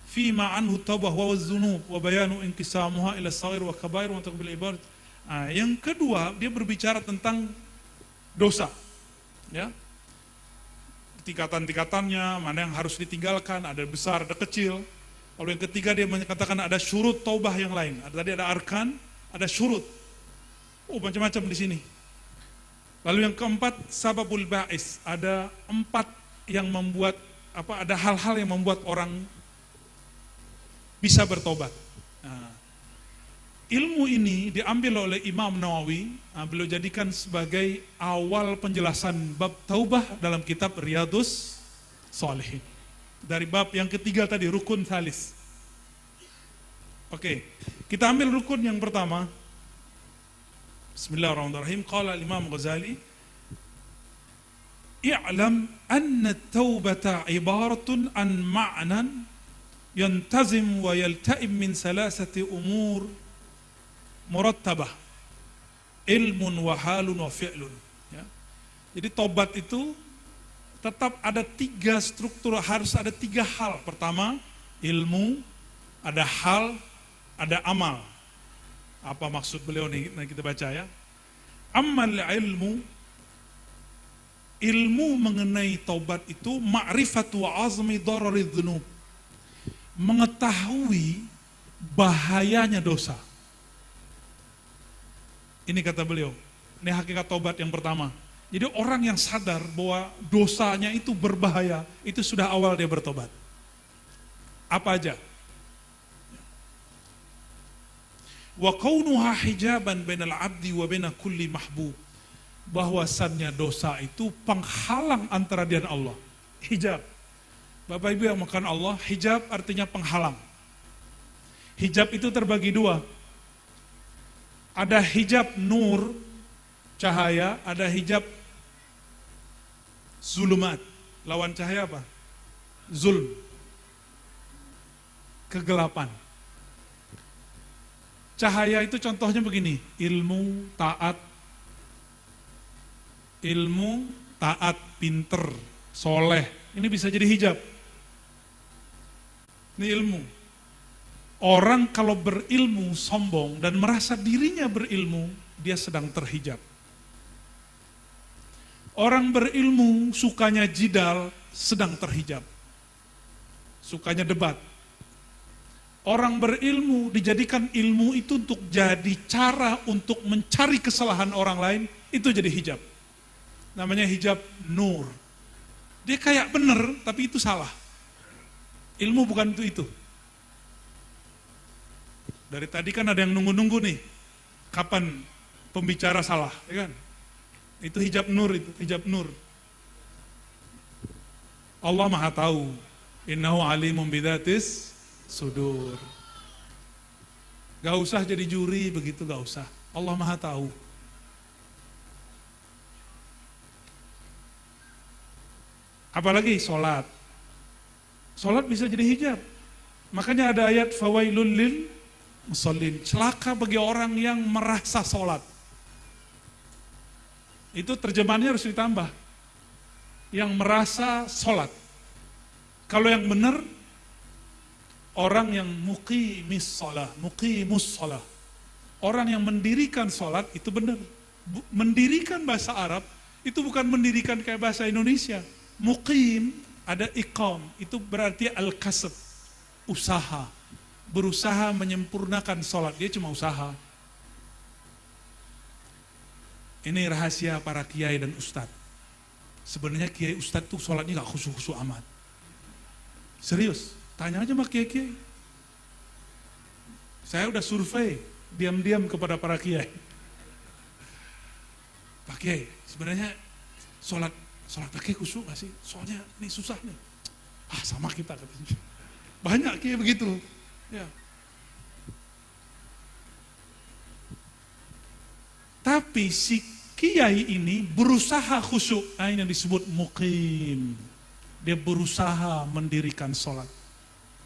fima anhu taubah wa dzunub wa bayanu inqisamuha ila shaghir wa kabair wa taqbil ibad. Yang kedua, dia berbicara tentang dosa. Ya. Tingkatan-tingkatannya, mana yang harus ditinggalkan, ada besar, ada kecil. Lalu yang ketiga dia mengatakan ada syurut taubah yang lain. Tadi ada arkan, ada syurut. Macam-macam di sini. Lalu yang keempat, sababul ba'is. Ada 4 yang membuat ada hal-hal yang membuat orang bisa bertobat. Nah, ilmu ini diambil oleh Imam Nawawi, beliau jadikan sebagai awal penjelasan bab taubah dalam kitab Riyadhus Shalihin. Dari bab yang ketiga tadi, rukun thalis. Oke, kita ambil rukun yang pertama. Bismillahirrahmanirrahim. Qala Imam Ghazali, i'lam anna at-taubata ibaratun an ma'nan yantazim wa yalta'im min salasati umur murattabah, ilmun wa halun wa fi'lun. Ya. Jadi taubat itu tetap ada 3 struktur, harus ada 3 hal. Pertama, ilmu, ada hal, ada amal. Apa maksud beliau nih? Nah, kita baca ya. Ammal ilmu mengenai taubat itu ma'rifatu wa azmi dararidz dzunub. Mengetahui bahayanya dosa. Ini kata beliau, ini hakikat taubat yang pertama. Jadi orang yang sadar bahwa dosanya itu berbahaya, itu sudah awal dia bertobat. Apa aja? Wa kaunuha hijaban bainal abdi wa baina kulli mahbub. Bahwasannya dosa itu penghalang antara dia dan Allah. Hijab. Bapak Ibu yang makan Allah, hijab artinya penghalang. Hijab itu terbagi 2. Ada hijab nur, cahaya, ada hijab zulumat. Lawan cahaya apa? Zulm. Kegelapan. Cahaya itu contohnya begini, ilmu, taat, pinter, soleh. Ini bisa jadi hijab. Ini ilmu. Orang kalau berilmu sombong dan merasa dirinya berilmu, dia sedang terhijab. Orang berilmu sukanya jidal, sedang terhijab. Sukanya debat. Orang berilmu dijadikan ilmu itu untuk jadi cara untuk mencari kesalahan orang lain, itu jadi hijab. Namanya hijab nur. Dia kayak benar, tapi itu salah. Ilmu bukan itu. Dari tadi kan ada yang nunggu-nunggu nih, kapan pembicara salah, ya kan? Itu hijab nur, itu hijab nur. Allah Maha tahu. Innahu alimun bidzatis sudur. Gak usah jadi juri begitu, gak usah. Allah Maha tahu. Apalagi sholat. Sholat bisa jadi hijab. Makanya ada ayat fawailul lil musallin. Celaka bagi orang yang merasa sholat. Itu terjemahannya harus ditambah. Yang merasa sholat. Kalau yang benar, orang yang muqimus sholah. Orang yang mendirikan sholat itu benar. Mendirikan bahasa Arab itu bukan mendirikan kayak bahasa Indonesia. Muqim ada iqam, itu berarti al-kasb, usaha. Berusaha menyempurnakan sholat, dia cuma usaha. Ini rahasia para kiai dan ustadz. Sebenarnya kiai ustadz tuh sholatnya gak khusyuk-khusyuk amat. Serius, tanya aja sama kiai-kiai. Saya udah survei diam-diam kepada para kiai. Pak Kiai, sebenarnya sholat pakai khusyuk gak sih? Soalnya ini susah nih. Sama kita katanya. Banyak kiai begitu. Ya. Tapi si kiai ini berusaha khusyuk. Ini yang disebut muqim. Dia berusaha mendirikan sholat.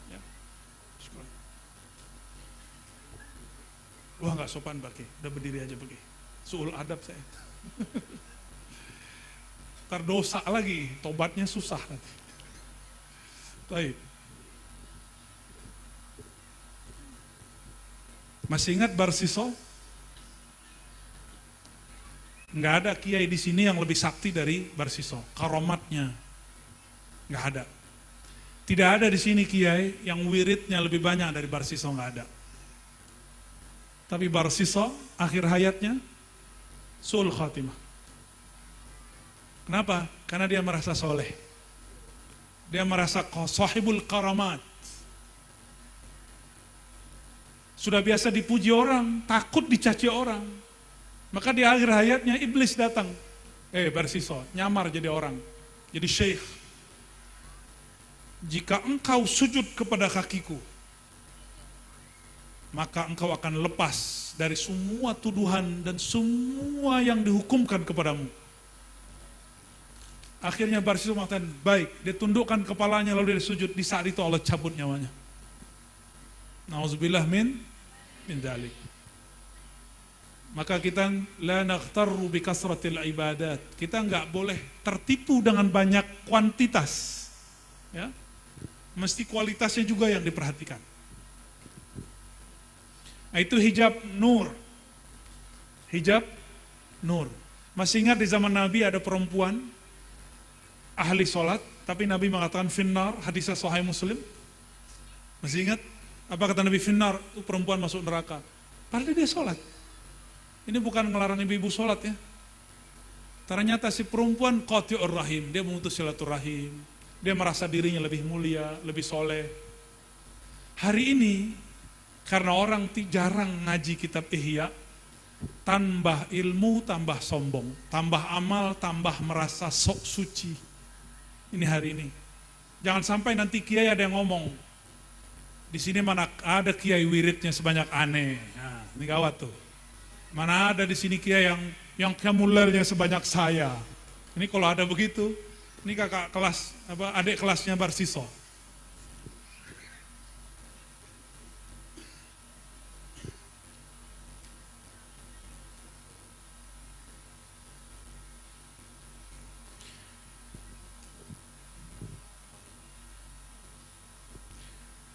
Ya. Wah gak sopan Pak Kiai, udah berdiri aja Pak Kiai. Suul adab saya. Ntar dosa lagi, tobatnya susah nanti. Baik. Masih ingat Barsiso? Nggak ada kiai di sini yang lebih sakti dari Barsiso. Karomatnya nggak ada. Tidak ada di sini kiai yang wiridnya lebih banyak dari Barsiso, nggak ada. Tapi Barsiso akhir hayatnya su'ul khatimah. Kenapa? Karena dia merasa soleh. Dia merasa sahibul karamat. Sudah biasa dipuji orang, takut dicaci orang. Maka di akhir hayatnya iblis datang. Barsiso, nyamar jadi orang. Jadi syekh. Jika engkau sujud kepada kakiku, maka engkau akan lepas dari semua tuduhan dan semua yang dihukumkan kepadamu. Akhirnya Barsiso mengatakan, baik, dia tundukkan kepalanya lalu dia sujud. Di saat itu Allah cabut nyawanya. Nauzubillah min dzalik. Maka kita la naghtarru bi kasratil ibadat. Kita enggak boleh tertipu dengan banyak kuantitas. Ya. Mesti kualitasnya juga yang diperhatikan. Nah, itu hijab nur. Hijab nur. Masih ingat di zaman Nabi ada perempuan ahli sholat, tapi Nabi mengatakan finnar, hadisnya Sahih Muslim. Masih ingat? Apa kata Nabi? Finnar, itu perempuan masuk neraka. Padahal dia sholat. Ini bukan melarang ibu-ibu sholat ya. Ternyata si perempuan qati'ur rahim, dia memutus silaturahim. Dia merasa dirinya lebih mulia, lebih soleh. Hari ini, karena orang jarang ngaji kitab Ihya, tambah ilmu, tambah sombong. Tambah amal, tambah merasa sok suci. Ini hari ini. Jangan sampai nanti kiai ada yang ngomong, di sini mana ada kiai wiridnya sebanyak aneh. Nah, ini gawat tuh. Mana ada di sini kiai yang kamulernya sebanyak saya. Ini kalau ada begitu, ini kakak kelas, adik kelasnya Barsiso.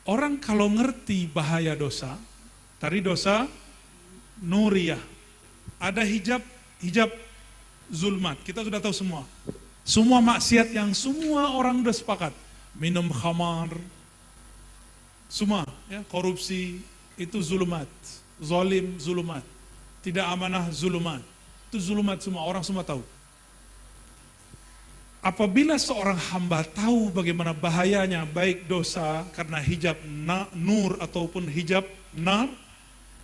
Orang kalau ngerti bahaya dosa, tadi dosa nuriyah, ada hijab zulmat, kita sudah tahu semua. Semua maksiat yang semua orang sudah sepakat, minum khamar, semua, ya, korupsi, itu zulumat, zalim zulumat, tidak amanah zulumat, itu zulumat semua, orang semua tahu. Apabila seorang hamba tahu bagaimana bahayanya baik dosa karena hijab nur ataupun hijab nar,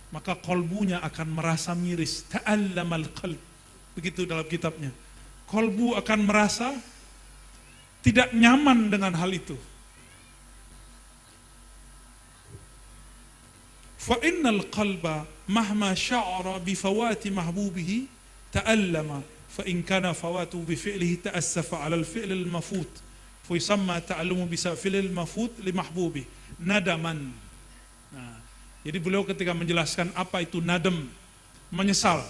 maka kolbunya akan merasa miris. Ta'allamal qalb. Begitu dalam kitabnya. Kolbu akan merasa tidak nyaman dengan hal itu. Fa innal qalba mahma sya'ara bi fawati mahbubihi ta'allama. فإن كان فواته بفعله تأسف على الفعل المفوت Fuisamma ta'alumu bisa filil mafut li mahbubi. Nadaman. Nah, jadi beliau ketika menjelaskan apa itu nadam, menyesal.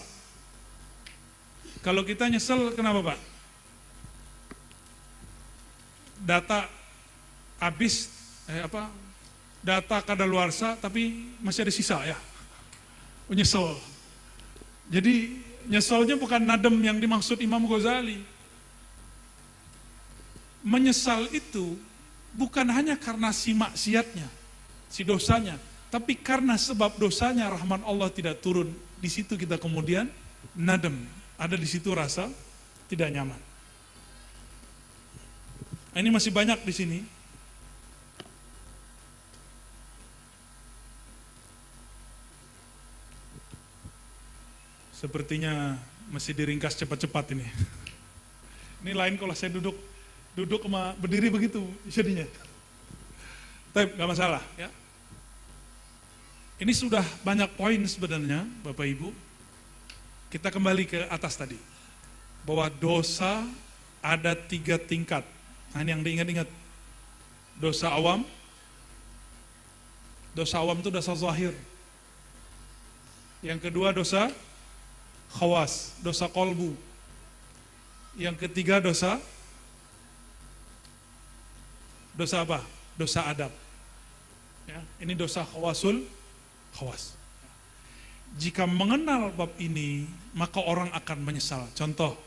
Kalau kita nyesel kenapa Pak? Data habis, data kadaluarsa tapi masih ada sisa ya. Nyesel. Jadi nyeselnya bukan nadam yang dimaksud Imam Ghazali. Menyesal itu bukan hanya karena si maksiatnya, si dosanya, tapi karena sebab dosanya rahman Allah tidak turun. Di situ kita kemudian nadam, ada di situ rasa tidak nyaman. Ini masih banyak di sini. Sepertinya masih diringkas cepat-cepat ini. Ini lain kalau saya duduk sama berdiri begitu jadinya. Tapi nggak masalah ya. Ini sudah banyak poin sebenarnya Bapak Ibu. Kita kembali ke atas tadi. Bahwa dosa ada 3 tingkat. Nah ini yang diingat-ingat. Dosa awam. Dosa awam itu dosa zahir. Yang kedua dosa khawas, dosa kolbu. Yang ketiga dosa apa? Dosa adab. Ya, ini dosa khawas. Jika mengenal bab ini, maka orang akan menyesal. Contoh,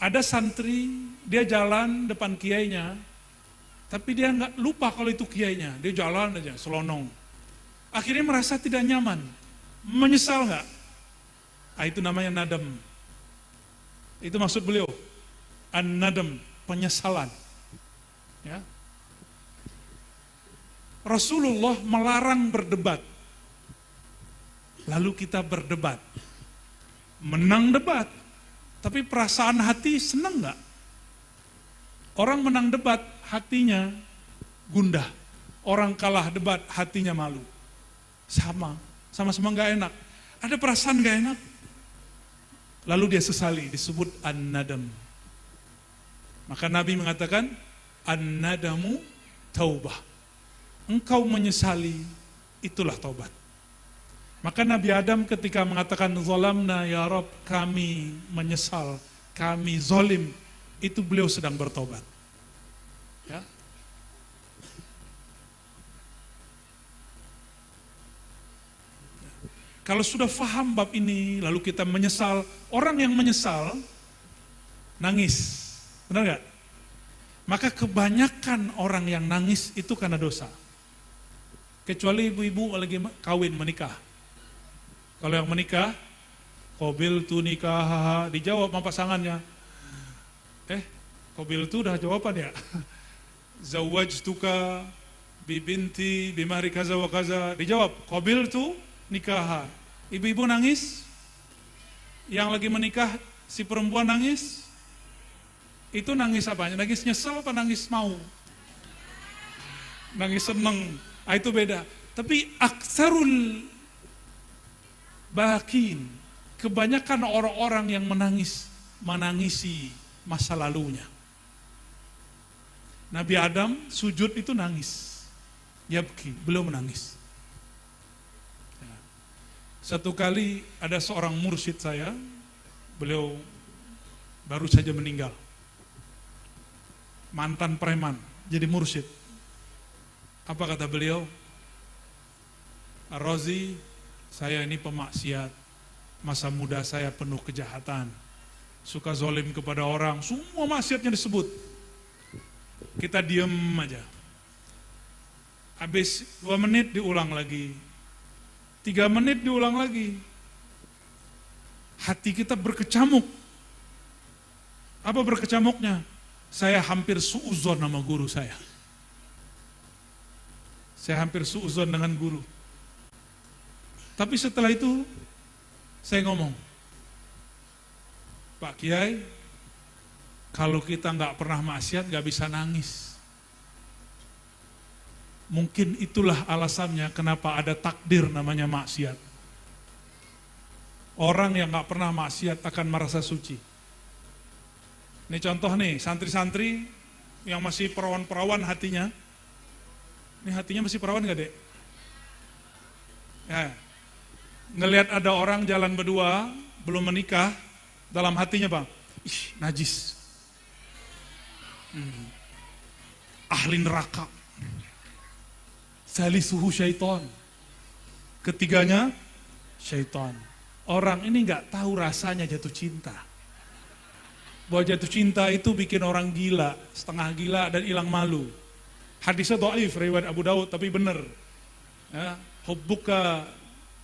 ada santri, dia jalan depan kiainya, tapi dia nggak lupa kalau itu kiainya. Dia jalan aja, selonong. Akhirnya merasa tidak nyaman. Menyesal nggak? Itu namanya nadam. Itu maksud beliau. An-nadam, penyesalan. Ya. Rasulullah melarang berdebat. Lalu kita berdebat. Menang debat. Tapi perasaan hati senang nggak? Orang menang debat, hatinya gundah. Orang kalah debat, hatinya malu. Sama-sama nggak enak. Ada perasaan nggak enak. Lalu dia sesali, disebut an-nadam. Maka Nabi mengatakan, an-nadamu taubah. Engkau menyesali, itulah taubat. Maka Nabi Adam ketika mengatakan, zalamna ya Rabb, kami menyesal, kami zalim, itu beliau sedang bertobat. Ya. Kalau sudah faham bab ini, lalu kita menyesal, orang yang menyesal, nangis. Benar nggak? Maka kebanyakan orang yang nangis itu karena dosa. Kecuali ibu-ibu lagi kawin, menikah. Kalau yang menikah, qabil tu nikah, dijawab sama pasangannya. Qabil tu udah jawaban ya. Zawwajtuka bibinti bimahri kaza wa kaza. Dijawab, qabil tu nikah. Ibu-ibu nangis, yang lagi menikah si perempuan nangis, itu nangis apanya? Nangis nyesel apa nangis mau? Nangis seneng, itu beda. Tapi aksarul bakin, kebanyakan orang-orang yang menangisi masa lalunya. Nabi Adam sujud itu nangis, yabki, beliau menangis. Satu kali ada seorang mursyid saya, beliau baru saja meninggal. Mantan preman, jadi mursyid. Apa kata beliau? Ar-Razi, saya ini pemaksiat, masa muda saya penuh kejahatan, suka zolim kepada orang, semua maksiatnya disebut. Kita diem aja. Habis 2 menit diulang lagi. 3 menit diulang lagi. Hati kita berkecamuk. Apa berkecamuknya? Saya hampir suuzon sama guru saya. Saya hampir suuzon dengan guru. Tapi setelah itu, saya ngomong, Pak Kiai, kalau kita nggak pernah maksiat, nggak bisa nangis. Mungkin itulah alasannya kenapa ada takdir namanya maksiat. Orang yang gak pernah maksiat akan merasa suci. Ini contoh nih, santri-santri yang masih perawan-perawan hatinya. Ini hatinya masih perawan gak, Dek? Ya. Ngelihat ada orang jalan berdua, belum menikah, dalam hatinya Bang, ih, najis. Ahli neraka. Salisuhu syaitan. Ketiganya, syaitan. Orang ini gak tahu rasanya jatuh cinta. Bahwa jatuh cinta itu bikin orang gila, setengah gila dan hilang malu. Hadisnya dhaif riwayat Abu Daud tapi benar. Ya, hubbuka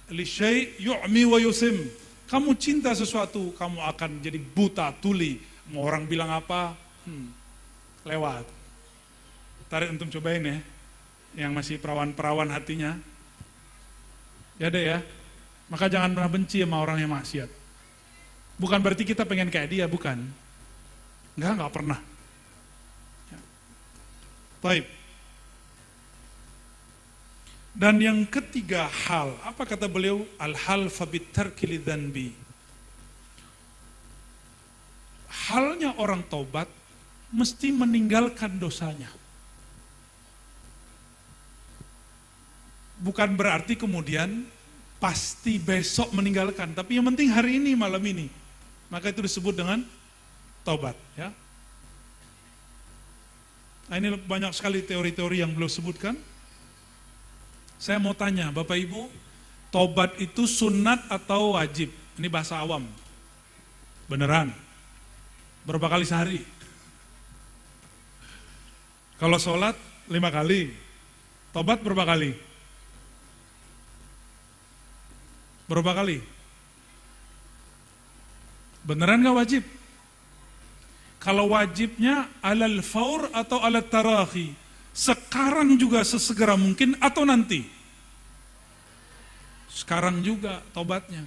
li syai' yu'mi wa yusim. Kamu cinta sesuatu, kamu akan jadi buta, tuli. Mau orang bilang apa? Lewat. Tarik antum cobain ya. Yang masih perawan-perawan hatinya. Ya deh ya. Maka jangan pernah benci sama orang yang maksiat. Bukan berarti kita pengen kayak dia, bukan. Enggak pernah. Ya. Baik. Dan yang ketiga hal, apa kata beliau? Al-hal fabitarki lidzanbi. Halnya orang taubat mesti meninggalkan dosanya. Bukan berarti kemudian pasti besok meninggalkan, tapi yang penting hari ini, malam ini. Maka itu disebut dengan taubat, ya. Nah, ini banyak sekali teori-teori yang beliau sebutkan. Saya mau tanya, Bapak Ibu, tobat itu sunat atau wajib? Ini bahasa awam. Beneran? Berapa kali sehari? Kalau sholat 5 kali. Tobat berapa kali? Berapa kali? Beneran gak wajib? Kalau wajibnya alal faur atau alal tarahi? Sekarang juga sesegera mungkin atau nanti? Sekarang juga tobatnya.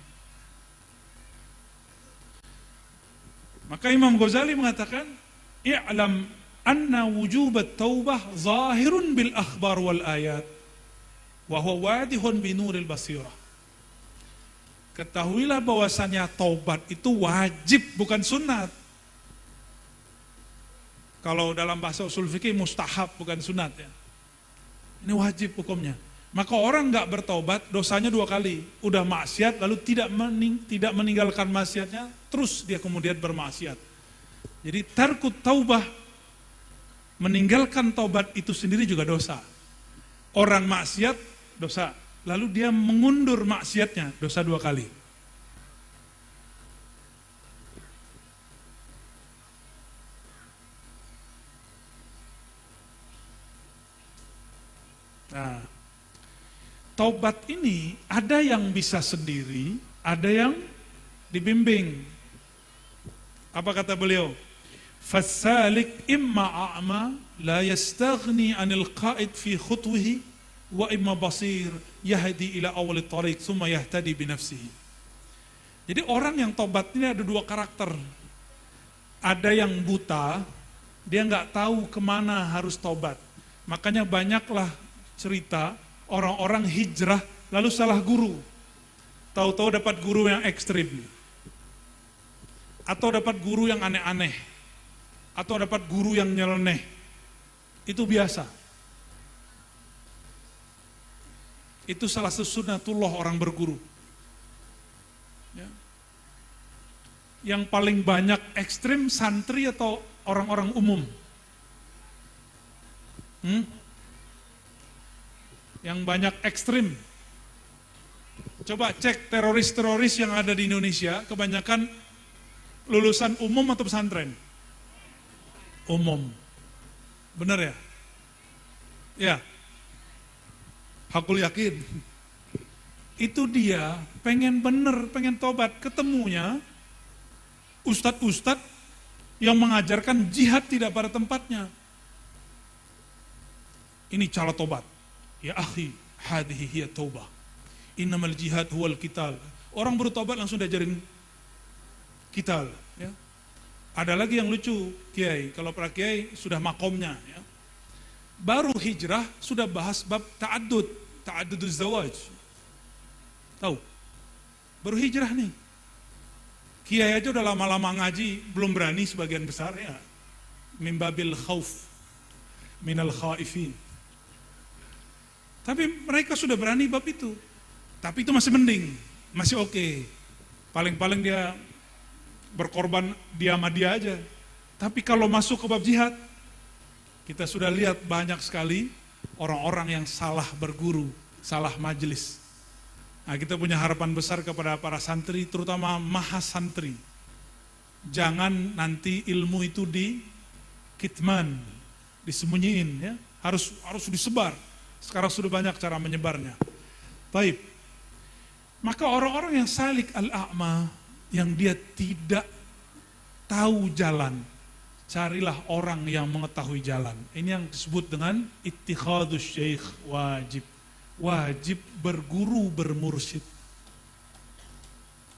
Maka Imam Ghazali mengatakan, i'lam anna wujubat taubah zahirun bil akhbar wal ayat wa huwa wadihun bi nuril basirah. Ketahuilah bahwasanya taubat itu wajib, bukan sunat. Kalau dalam bahasa usul fikih mustahab, bukan sunat ya. Ini wajib hukumnya. Maka orang nggak bertobat, dosanya 2 kali. Udah maksiat, lalu tidak meninggalkan maksiatnya, terus dia kemudian bermaksiat. Jadi tarkut taubah, meninggalkan taubat itu sendiri juga dosa. Orang maksiat, dosa. Lalu dia mengundur maksiatnya, dosa 2 kali. Nah, taubat ini ada yang bisa sendiri, ada yang dibimbing. Apa kata beliau? Fasalik imma a'ma la yastaghni anil qa'id fi khutwihi wa imma basir yahdi ila awal tariq thumma yahtadi bi nafsihi. Jadi orang yang taubat ini ada 2 karakter. Ada yang buta, dia nggak tahu kemana harus taubat. Makanya banyaklah cerita orang-orang hijrah lalu salah guru. Tahu-tahu dapat guru yang ekstrim. Atau dapat guru yang aneh-aneh. Atau dapat guru yang nyeleneh. Itu biasa. Itu salah satu sunnatullah orang berguru. Ya. Yang paling banyak ekstrim santri atau orang-orang umum? Yang banyak ekstrim. Coba cek teroris-teroris yang ada di Indonesia, kebanyakan lulusan umum atau pesantren? Umum. Benar ya? Ya. Hakul yakin. Itu dia pengen bener, pengen tobat. Ketemunya ustadz-ustadz yang mengajarkan jihad tidak pada tempatnya. Ini cara tobat. Ya akhi, hadhihi hiya taubah. Innamal jihad huwal qital. Orang bertobat langsung diajarin qital, ya. Ada lagi yang lucu, kiai. Kalau para kiai sudah makomnya, ya. Baru hijrah sudah bahas bab ta'adduduz zawaj. Tahu? Baru hijrah nih. Kiai aja udah lama-lama ngaji, belum berani sebagian besar ya. Mimbabil khauf. minal khaifin. Tapi mereka sudah berani bab itu. Tapi itu masih mending, masih oke. Paling-paling dia berkorban dia sama dia aja. Tapi kalau masuk ke bab jihad, kita sudah lihat banyak sekali orang-orang yang salah berguru, salah majelis. Nah, kita punya harapan besar kepada para santri, terutama mahasantri. Jangan nanti ilmu itu kitman, disembunyiin, ya. Harus disebar. Sekarang sudah banyak cara menyebarnya. Baik. Maka orang-orang yang salik al-a'ma, yang dia tidak tahu jalan, carilah orang yang mengetahui jalan. Ini yang disebut dengan ittikhadus syekh wajib. Wajib berguru, bermursyid.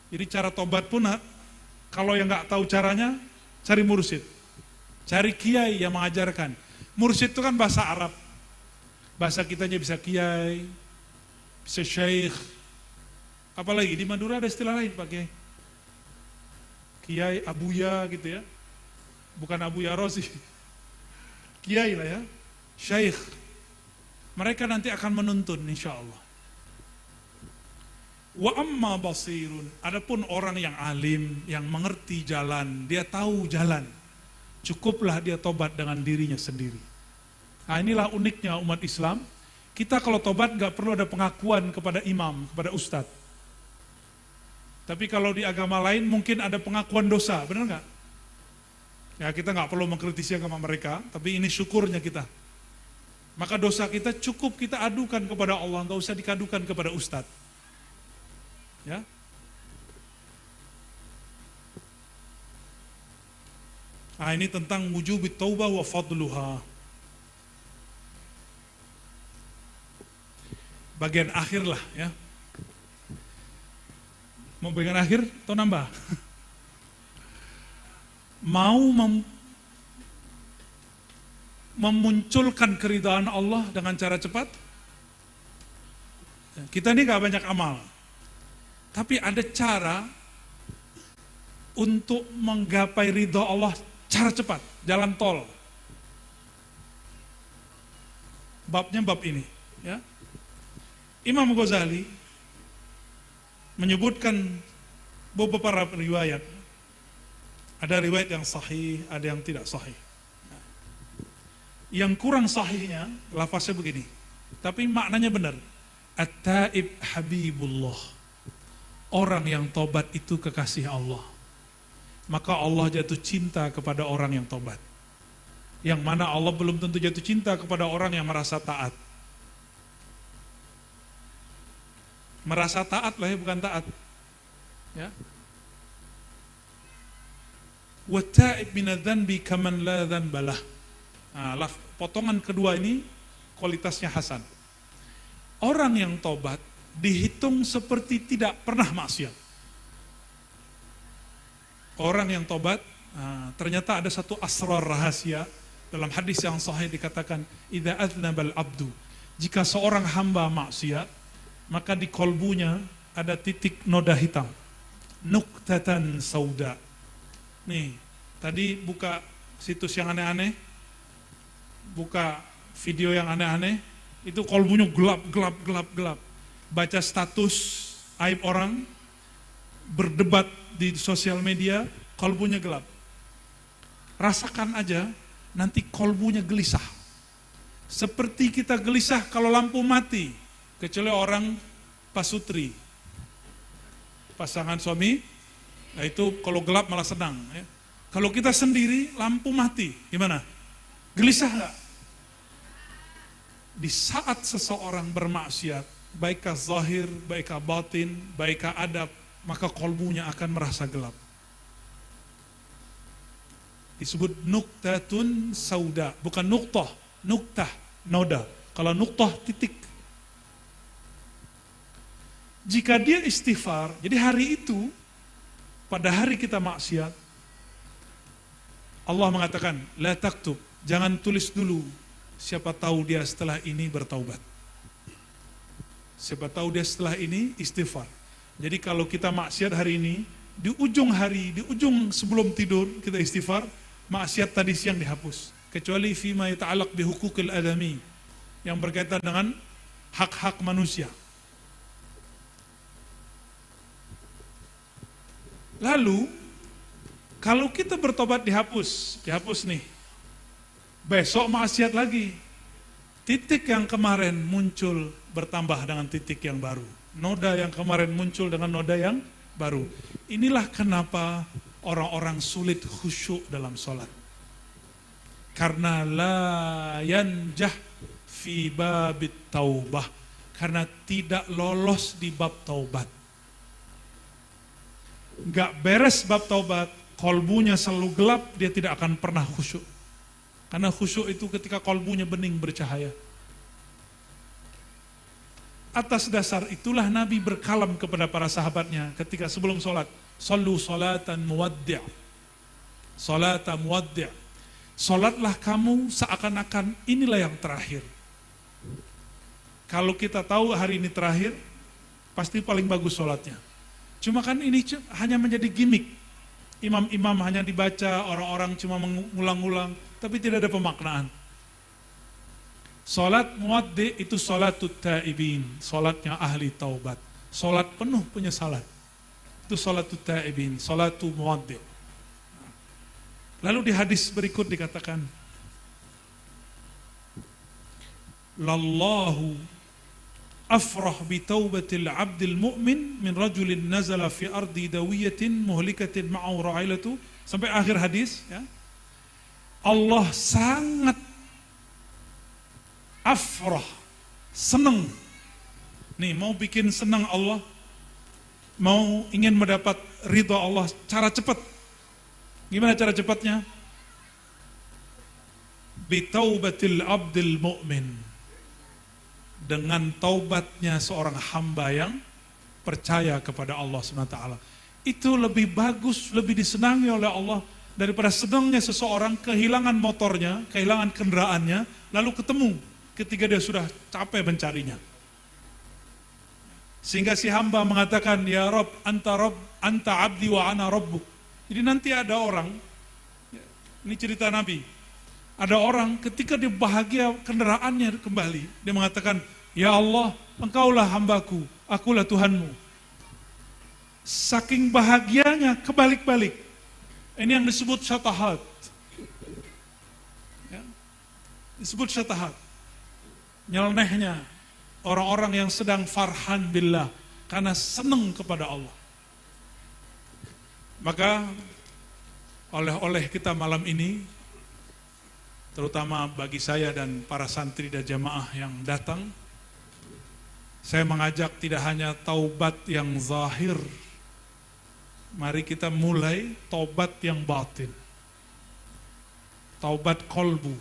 Jadi cara tobat pun, kalau yang nggak tahu caranya, cari mursyid. Cari kiai yang mengajarkan. Mursyid itu kan bahasa Arab. Bahasa kitanya bisa kiai, bisa syekh. Apalagi di Madura ada istilah lain pakai kiai, abuya gitu ya. Bukan abuya rosi. Kiai lah ya. Syekh. Mereka nanti akan menuntun insya Allah. Wa amma basirun. Adapun orang yang alim, yang mengerti jalan, dia tahu jalan. Cukuplah dia tobat dengan dirinya sendiri. Nah, inilah uniknya umat Islam. Kita kalau tobat gak perlu ada pengakuan kepada imam, kepada ustadz. Tapi kalau di agama lain mungkin ada pengakuan dosa, benar gak? Ya kita gak perlu mengkritisi agama mereka, tapi ini syukurnya kita. Maka dosa kita cukup kita adukan kepada Allah, gak usah dikadukan kepada ustadz. Ya. Nah ini tentang wujubit taubah wa fadluha. Bagian akhir lah ya. Mau bagian akhir atau nambah? Mau memunculkan keridhaan Allah dengan cara cepat? Kita ini gak banyak amal. Tapi ada cara untuk menggapai ridha Allah cara cepat, jalan tol. Babnya bab ini, ya. Imam Ghazali menyebutkan beberapa riwayat. Ada riwayat yang sahih, ada yang tidak sahih. Yang kurang sahihnya, lafaznya begini. Tapi maknanya benar. At-taib habibullah. Orang yang tobat itu kekasih Allah. Maka Allah jatuh cinta kepada orang yang tobat. Yang mana Allah belum tentu jatuh cinta kepada orang yang merasa taat. Merasa taat lah ya, bukan taat. Ya. Wa ta'ib minadz-dzanbi kaman la dzanbalah. Nah, potongan kedua ini kualitasnya hasan. Orang yang tobat dihitung seperti tidak pernah maksiat. Orang yang tobat, ternyata ada satu asrar rahasia dalam hadis yang sahih dikatakan, idza aznabal abdu, jika seorang hamba maksiat, maka di kolbunya ada titik noda hitam, nuktatan sauda. Nih, tadi buka situs yang aneh-aneh, buka video yang aneh-aneh, itu kolbunya gelap. Baca status aib orang, berdebat di sosial media, kolbunya gelap. Rasakan aja, nanti kolbunya gelisah. Seperti kita gelisah kalau lampu mati, kecuali orang pasutri, pasangan suami, nah itu kalau gelap malah senang. Ya. Kalau kita sendiri, lampu mati, gimana? Gelisah nggak? Di saat seseorang bermaksiat, baikah zahir, baikah batin, baikah adab, maka kolbunya akan merasa gelap. Disebut nuktatun sauda, bukan nuktah, nuktah, noda. Kalau nuktah, titik. Jika dia istighfar, jadi hari itu, pada hari kita maksiat, Allah mengatakan, la taktub, jangan tulis dulu, siapa tahu dia setelah ini bertaubat. Siapa tahu dia setelah ini istighfar. Jadi kalau kita maksiat hari ini, di ujung hari, di ujung sebelum tidur kita istighfar, maksiat tadi siang dihapus. kecuali fima yata'allaq bihukukil adami, yang berkaitan dengan hak-hak manusia. Lalu kalau kita bertobat dihapus nih. Besok maksiat lagi. Titik yang kemarin muncul bertambah dengan titik yang baru. Noda yang kemarin muncul dengan noda yang baru. Inilah kenapa orang-orang sulit khusyuk dalam sholat. Karena la yanjah fi babit taubah. Karena tidak lolos di bab taubat. Gak beres bab taubat, kolbunya selalu gelap, dia tidak akan pernah khusyuk. Karena khusyuk itu ketika kolbunya bening bercahaya. Atas dasar itulah Nabi berkalam kepada para sahabatnya ketika sebelum sholat. Sallu salatan muwaddi'. Salatan muwaddi'. Sholatlah kamu seakan-akan inilah yang terakhir. Kalau kita tahu hari ini terakhir, pasti paling bagus sholatnya. Cuma kan ini hanya menjadi gimmick. Imam-imam hanya dibaca, orang-orang cuma mengulang-ulang, tapi tidak ada pemaknaan. Salat muwaddi itu salatut taibin, salatnya ahli taubat. Salat penuh penyesalan. Itu salatut taibin, salatu muwaddi. Lalu di hadis berikut dikatakan, Lallahu afrah bi taubatil abdil mu'min min rajulin nazala fi ardi dawiyatin muhlikatin ma'au ra'ilatu, sampai akhir hadis ya. Allah sangat afrah, senang. Nih mau bikin senang Allah, mau ingin mendapat ridha Allah, cara cepat. Gimana cara cepatnya? Bi taubatil abdil mu'min, dengan taubatnya seorang hamba yang percaya kepada Allah SWT. Itu lebih bagus, lebih disenangi oleh Allah daripada senangnya seseorang kehilangan motornya, kehilangan kendaraannya, lalu ketemu ketika dia sudah capek mencarinya. Sehingga si hamba mengatakan, Ya Rabb, anta abdi wa ana rabbuk. Jadi nanti ada orang, ini cerita Nabi, ada orang ketika dia bahagia kendaraannya kembali, dia mengatakan, Ya Allah, engkaulah hambaku, akulah Tuhanmu. Saking bahagianya kebalik-balik. Ini yang disebut syatahat. Ya, disebut syatahat. Nyelenehnya orang-orang yang sedang farhan billah, karena senang kepada Allah. Maka oleh-oleh kita malam ini, terutama bagi saya dan para santri dan jamaah yang datang, saya mengajak tidak hanya taubat yang zahir, mari kita mulai taubat yang batin. Taubat kolbu.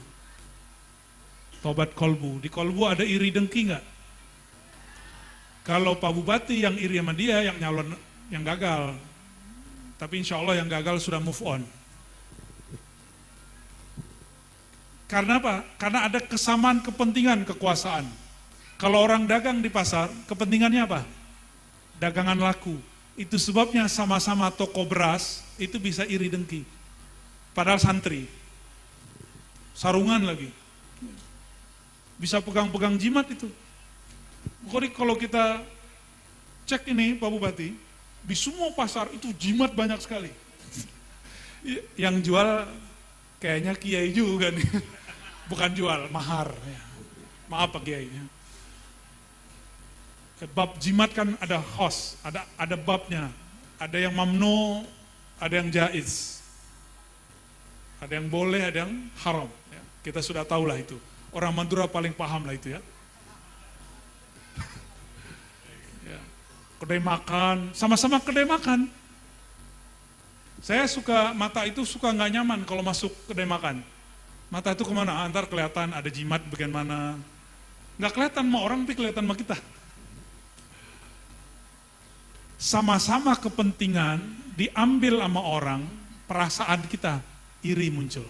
Taubat kolbu. Di kolbu ada iri dengki nggak? Kalau Pak Bupati yang iri sama dia, yang nyalon, yang gagal. Tapi insya Allah yang gagal sudah move on. Karena apa? Karena ada kesamaan kepentingan kekuasaan. Kalau orang dagang di pasar, kepentingannya apa? Dagangan laku. Itu sebabnya sama-sama toko beras, itu bisa iri dengki. Padahal santri. Sarungan lagi. Bisa pegang-pegang jimat itu. Jadi kalau kita cek ini Pak Bupati, di semua pasar itu jimat banyak sekali. Yang jual kayaknya kiai juga nih. Bukan jual, mahar. Maaf Pak Kiai. Bab jimat kan ada khos, ada babnya. Ada yang mamnu, ada yang jaiz. Ada yang boleh, ada yang haram. Ya, kita sudah tahu lah itu. Orang Madura paling paham lah itu ya. Ya. Kedai makan, sama-sama kedai makan. Saya suka, mata itu suka nggak nyaman kalau masuk kedai makan. Mata itu kemana? Antar kelihatan ada jimat bagian mana. Nggak kelihatan sama orang, tapi kelihatan sama kita. Sama-sama kepentingan diambil sama orang, perasaan kita iri muncul.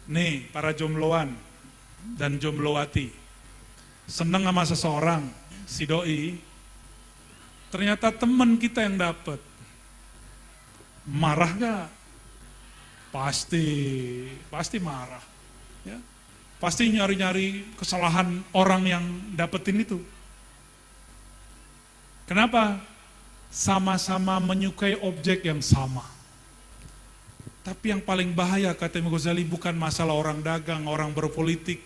Nih para jombloan dan jomblowati, seneng sama seseorang, si doi, ternyata teman kita yang dapat. Marah gak? Pasti marah. Ya. Pasti nyari-nyari kesalahan orang yang dapetin itu. Kenapa? Sama-sama menyukai objek yang sama. Tapi yang paling bahaya kata Imam Ghazali bukan masalah orang dagang, orang berpolitik,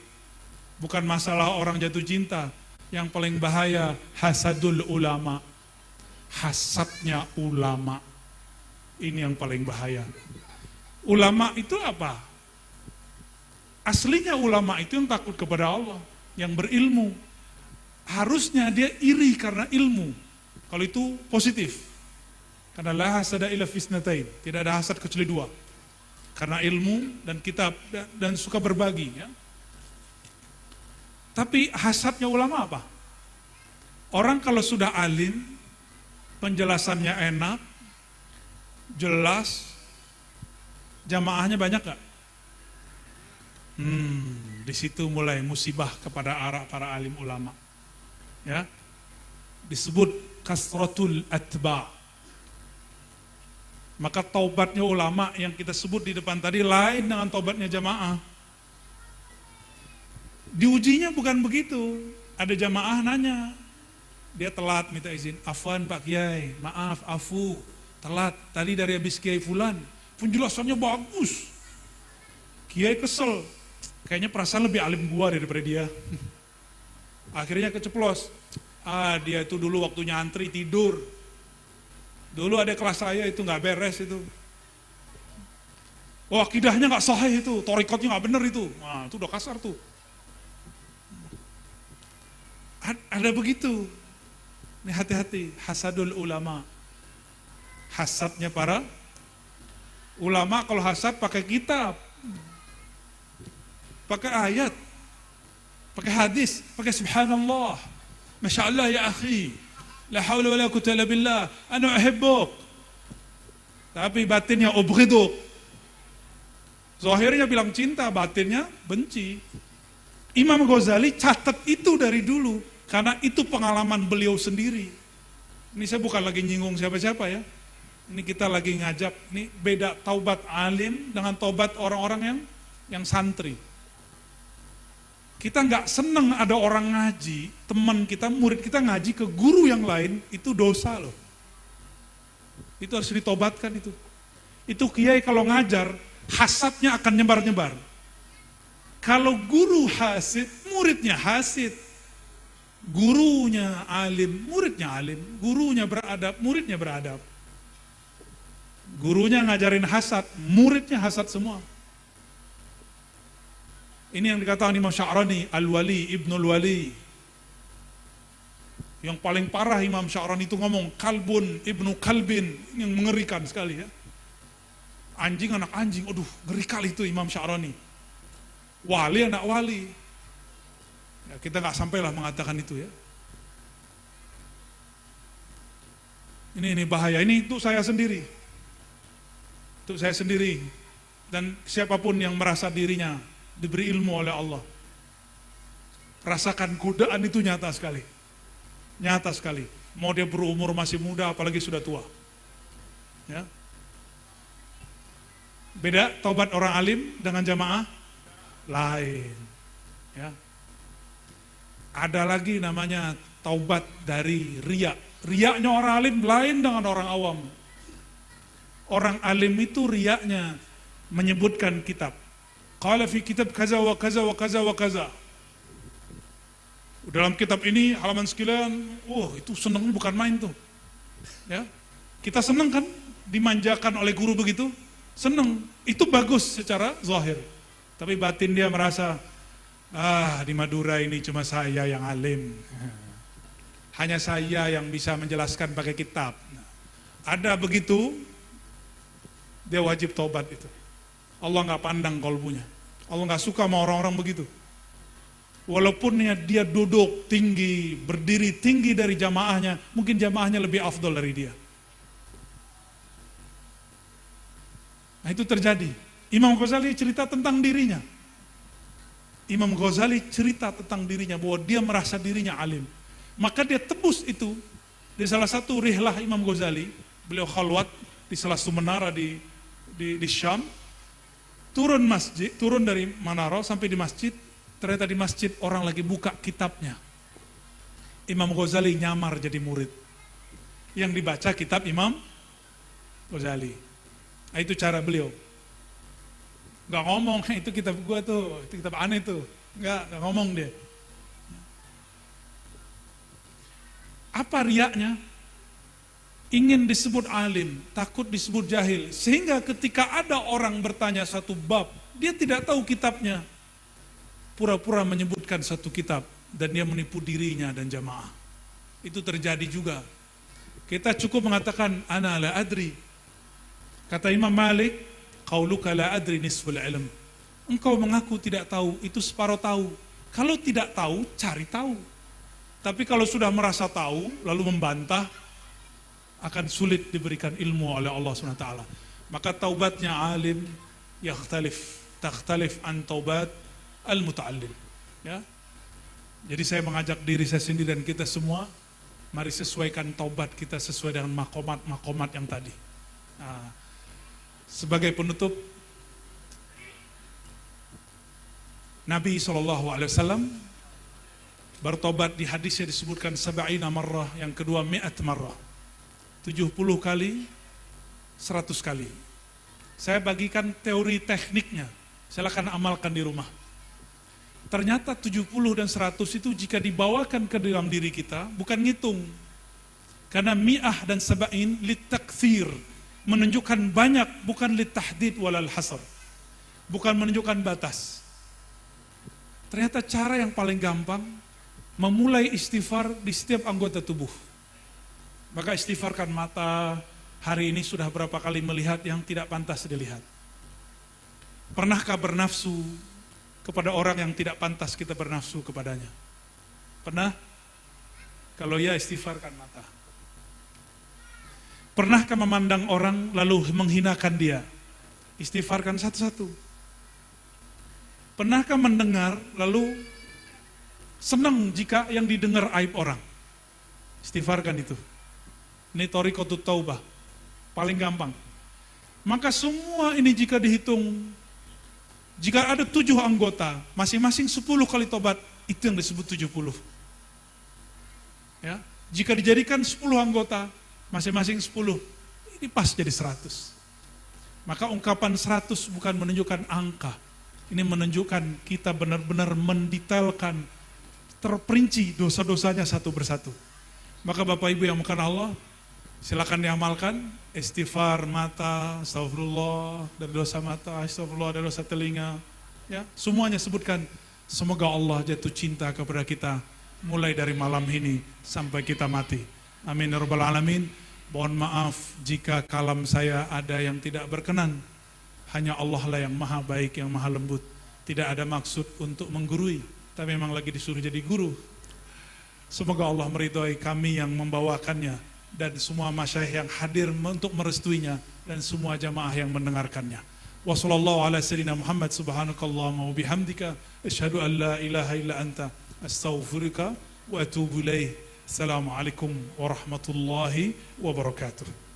bukan masalah orang jatuh cinta. Yang paling bahaya hasadul ulama, hasadnya ulama. Ini yang paling bahaya. Ulama itu apa? Aslinya ulama itu yang takut kepada Allah, yang berilmu. Harusnya dia iri karena ilmu. Kalau itu positif. Karena la hasada illa fisnatain, tidak ada hasad kecuali dua. Karena ilmu dan kitab dan suka berbagi. Ya. Tapi hasadnya ulama apa? Orang kalau sudah alim, penjelasannya enak, jelas, jamaahnya banyak gak? Di situ mulai musibah kepada para alim ulama. Ya, disebut kasratul atba. Maka taubatnya ulama yang kita sebut di depan tadi lain dengan taubatnya jamaah. Diujinya bukan begitu. Ada jamaah nanya, dia telat minta izin. Afwan Pak Kiai, maaf, afu, telat. Tadi dari habis Kiai Fulan, penjelasannya bagus. Kiai kesel, kayaknya perasaan lebih alim gua daripada dia. Akhirnya keceplos. Dia itu dulu waktu nyantri tidur. Dulu ada kelas saya itu nggak beres itu. Oh akidahnya nggak sahih itu, torikotnya nggak bener itu. Nah itu udah kasar tuh. Ada begitu. Ini hati-hati, hasadul ulama. Hasadnya para ulama kalau hasad pakai kitab. Pakai ayat. Pakai hadis, pakai subhanallah. Masya Allah ya akhi. La hawla wa la quwwata illa billah. Ana uhibbuk. Tapi batinnya ubghiduk. Zahirnya bilang cinta, batinnya benci. Imam Ghazali catat itu dari dulu. Karena itu pengalaman beliau sendiri. Ini saya bukan lagi nyinggung siapa-siapa ya. Ini kita lagi ngajak, ini beda taubat alim dengan taubat orang-orang yang santri. Kita nggak seneng ada orang ngaji, teman kita, murid kita ngaji ke guru yang lain, itu dosa loh. Itu harus ditobatkan itu. Itu kiai kalau ngajar, hasadnya akan nyebar-nyebar. Kalau guru hasid, muridnya hasid. Gurunya alim, muridnya alim. Gurunya beradab, muridnya beradab. Gurunya ngajarin hasad, muridnya hasad semua. Ini yang dikatakan Imam Sya'rani, Al-Wali, Ibnul Wali. Yang paling parah Imam Sya'rani itu ngomong, kalbun, ibnu kalbin, yang mengerikan sekali ya. Anjing anak anjing, aduh ngeri kali itu Imam Sya'rani. Wali anak wali. Ya, kita nggak sampailah mengatakan itu ya. Ini bahaya, ini untuk saya sendiri. Untuk saya sendiri. Dan siapapun yang merasa dirinya diberi ilmu oleh Allah. Rasakan godaan itu nyata sekali. Nyata sekali. Mau dia berumur masih muda, apalagi sudah tua. Ya. Beda taubat orang alim dengan jamaah lain. Ya. Ada lagi namanya taubat dari riya. Riyaknya orang alim lain dengan orang awam. Orang alim itu riyaknya menyebutkan kitab. Qala fi kitab kaza wa kaza wa kaza wa kaza. Dalam kitab ini halaman sekian, itu senangnya bukan main tuh. Ya. Kita senang kan dimanjakan oleh guru begitu? Senang. Itu bagus secara zahir. Tapi batin dia merasa di Madura ini cuma saya yang alim. Hanya saya yang bisa menjelaskan pakai kitab. Ada begitu, dia wajib taubat itu. Allah nggak pandang kolbunya. Allah nggak suka sama orang-orang begitu. Walaupun dia duduk tinggi, berdiri tinggi dari jamaahnya, mungkin jamaahnya lebih afdol dari dia. Nah itu terjadi. Imam Ghazali cerita tentang dirinya. Imam Ghazali cerita tentang dirinya bahwa dia merasa dirinya alim. Maka dia tebus itu di salah satu rihlah Imam Ghazali. Beliau khalwat di salah satu menara di Syam. turun dari Manara sampai di masjid, ternyata di masjid orang lagi buka kitabnya. Imam Ghazali nyamar jadi murid. Yang dibaca kitab Imam Ghazali. Nah, itu cara beliau. Gak ngomong, itu kitab gua tuh, itu kitab aneh tuh. Gak ngomong dia. Apa riaknya? Ingin disebut alim, takut disebut jahil. Sehingga ketika ada orang bertanya satu bab, dia tidak tahu kitabnya. Pura-pura menyebutkan satu kitab, dan dia menipu dirinya dan jamaah. Itu terjadi juga. Kita cukup mengatakan, ana la adri. Kata Imam Malik, qauluka la adri nisful ilm. Engkau mengaku tidak tahu, itu separuh tahu. Kalau tidak tahu, cari tahu. Tapi kalau sudah merasa tahu, lalu membantah, akan sulit diberikan ilmu oleh Allah SWT. Maka taubatnya alim, takhtalif an taubat al-muta'allim. Ya. Jadi saya mengajak diri saya sendiri dan kita semua, mari sesuaikan taubat kita sesuai dengan makomat yang tadi. Nah, sebagai penutup, Nabi SAW bertobat di hadisnya disebutkan 70 marrah, yang kedua 100 marrah. 70 kali, 100 kali. Saya bagikan teori tekniknya, silakan amalkan di rumah. Ternyata 70 dan 100 itu jika dibawakan ke dalam diri kita, bukan ngitung. Karena mi'ah dan sab'in litakthir, menunjukkan banyak, bukan litahdid walal hasr. Bukan menunjukkan batas. Ternyata cara yang paling gampang, memulai istighfar di setiap anggota tubuh. Maka istighfarkan mata, hari ini sudah berapa kali melihat yang tidak pantas dilihat. Pernahkah bernafsu kepada orang yang tidak pantas kita bernafsu kepadanya? Pernah? Kalau ya, istighfarkan mata. Pernahkah memandang orang lalu menghinakan dia? Istighfarkan satu-satu. Pernahkah mendengar lalu senang jika yang didengar aib orang? Istighfarkan itu. Ini thariqatut taubah, paling gampang. Maka semua ini jika dihitung, jika ada 7 anggota, masing-masing 10 kali tobat, itu yang disebut 70. Ya, jika dijadikan 10 anggota, masing-masing 10, ini pas jadi 100. Maka ungkapan 100 bukan menunjukkan angka, ini menunjukkan kita benar-benar mendetailkan, terperinci dosa-dosanya satu persatu. Maka Bapak Ibu yang bukan Allah, silakan diamalkan. Istighfar mata, astagfirullah dari dosa mata, astagfirullah dari dosa telinga, ya, semuanya sebutkan. Semoga Allah jatuh cinta kepada kita mulai dari malam ini sampai kita mati. Amin ya rabbal alamin. Mohon maaf jika kalam saya ada yang tidak berkenan. Hanya Allah lah yang maha baik, yang maha lembut. Tidak ada maksud untuk menggurui, tapi memang lagi disuruh jadi guru. Semoga Allah meridhai kami yang membawakannya, dan semua masyayikh yang hadir untuk merestuinya, dan semua jamaah yang mendengarkannya. Wa sallallahu ala sayyidina Muhammad subhanakallahumma wa bihamdika asyhadu an la ilaha illa anta astaghfiruka wa atubu ilaih. Assalamualaikum warahmatullahi wabarakatuh.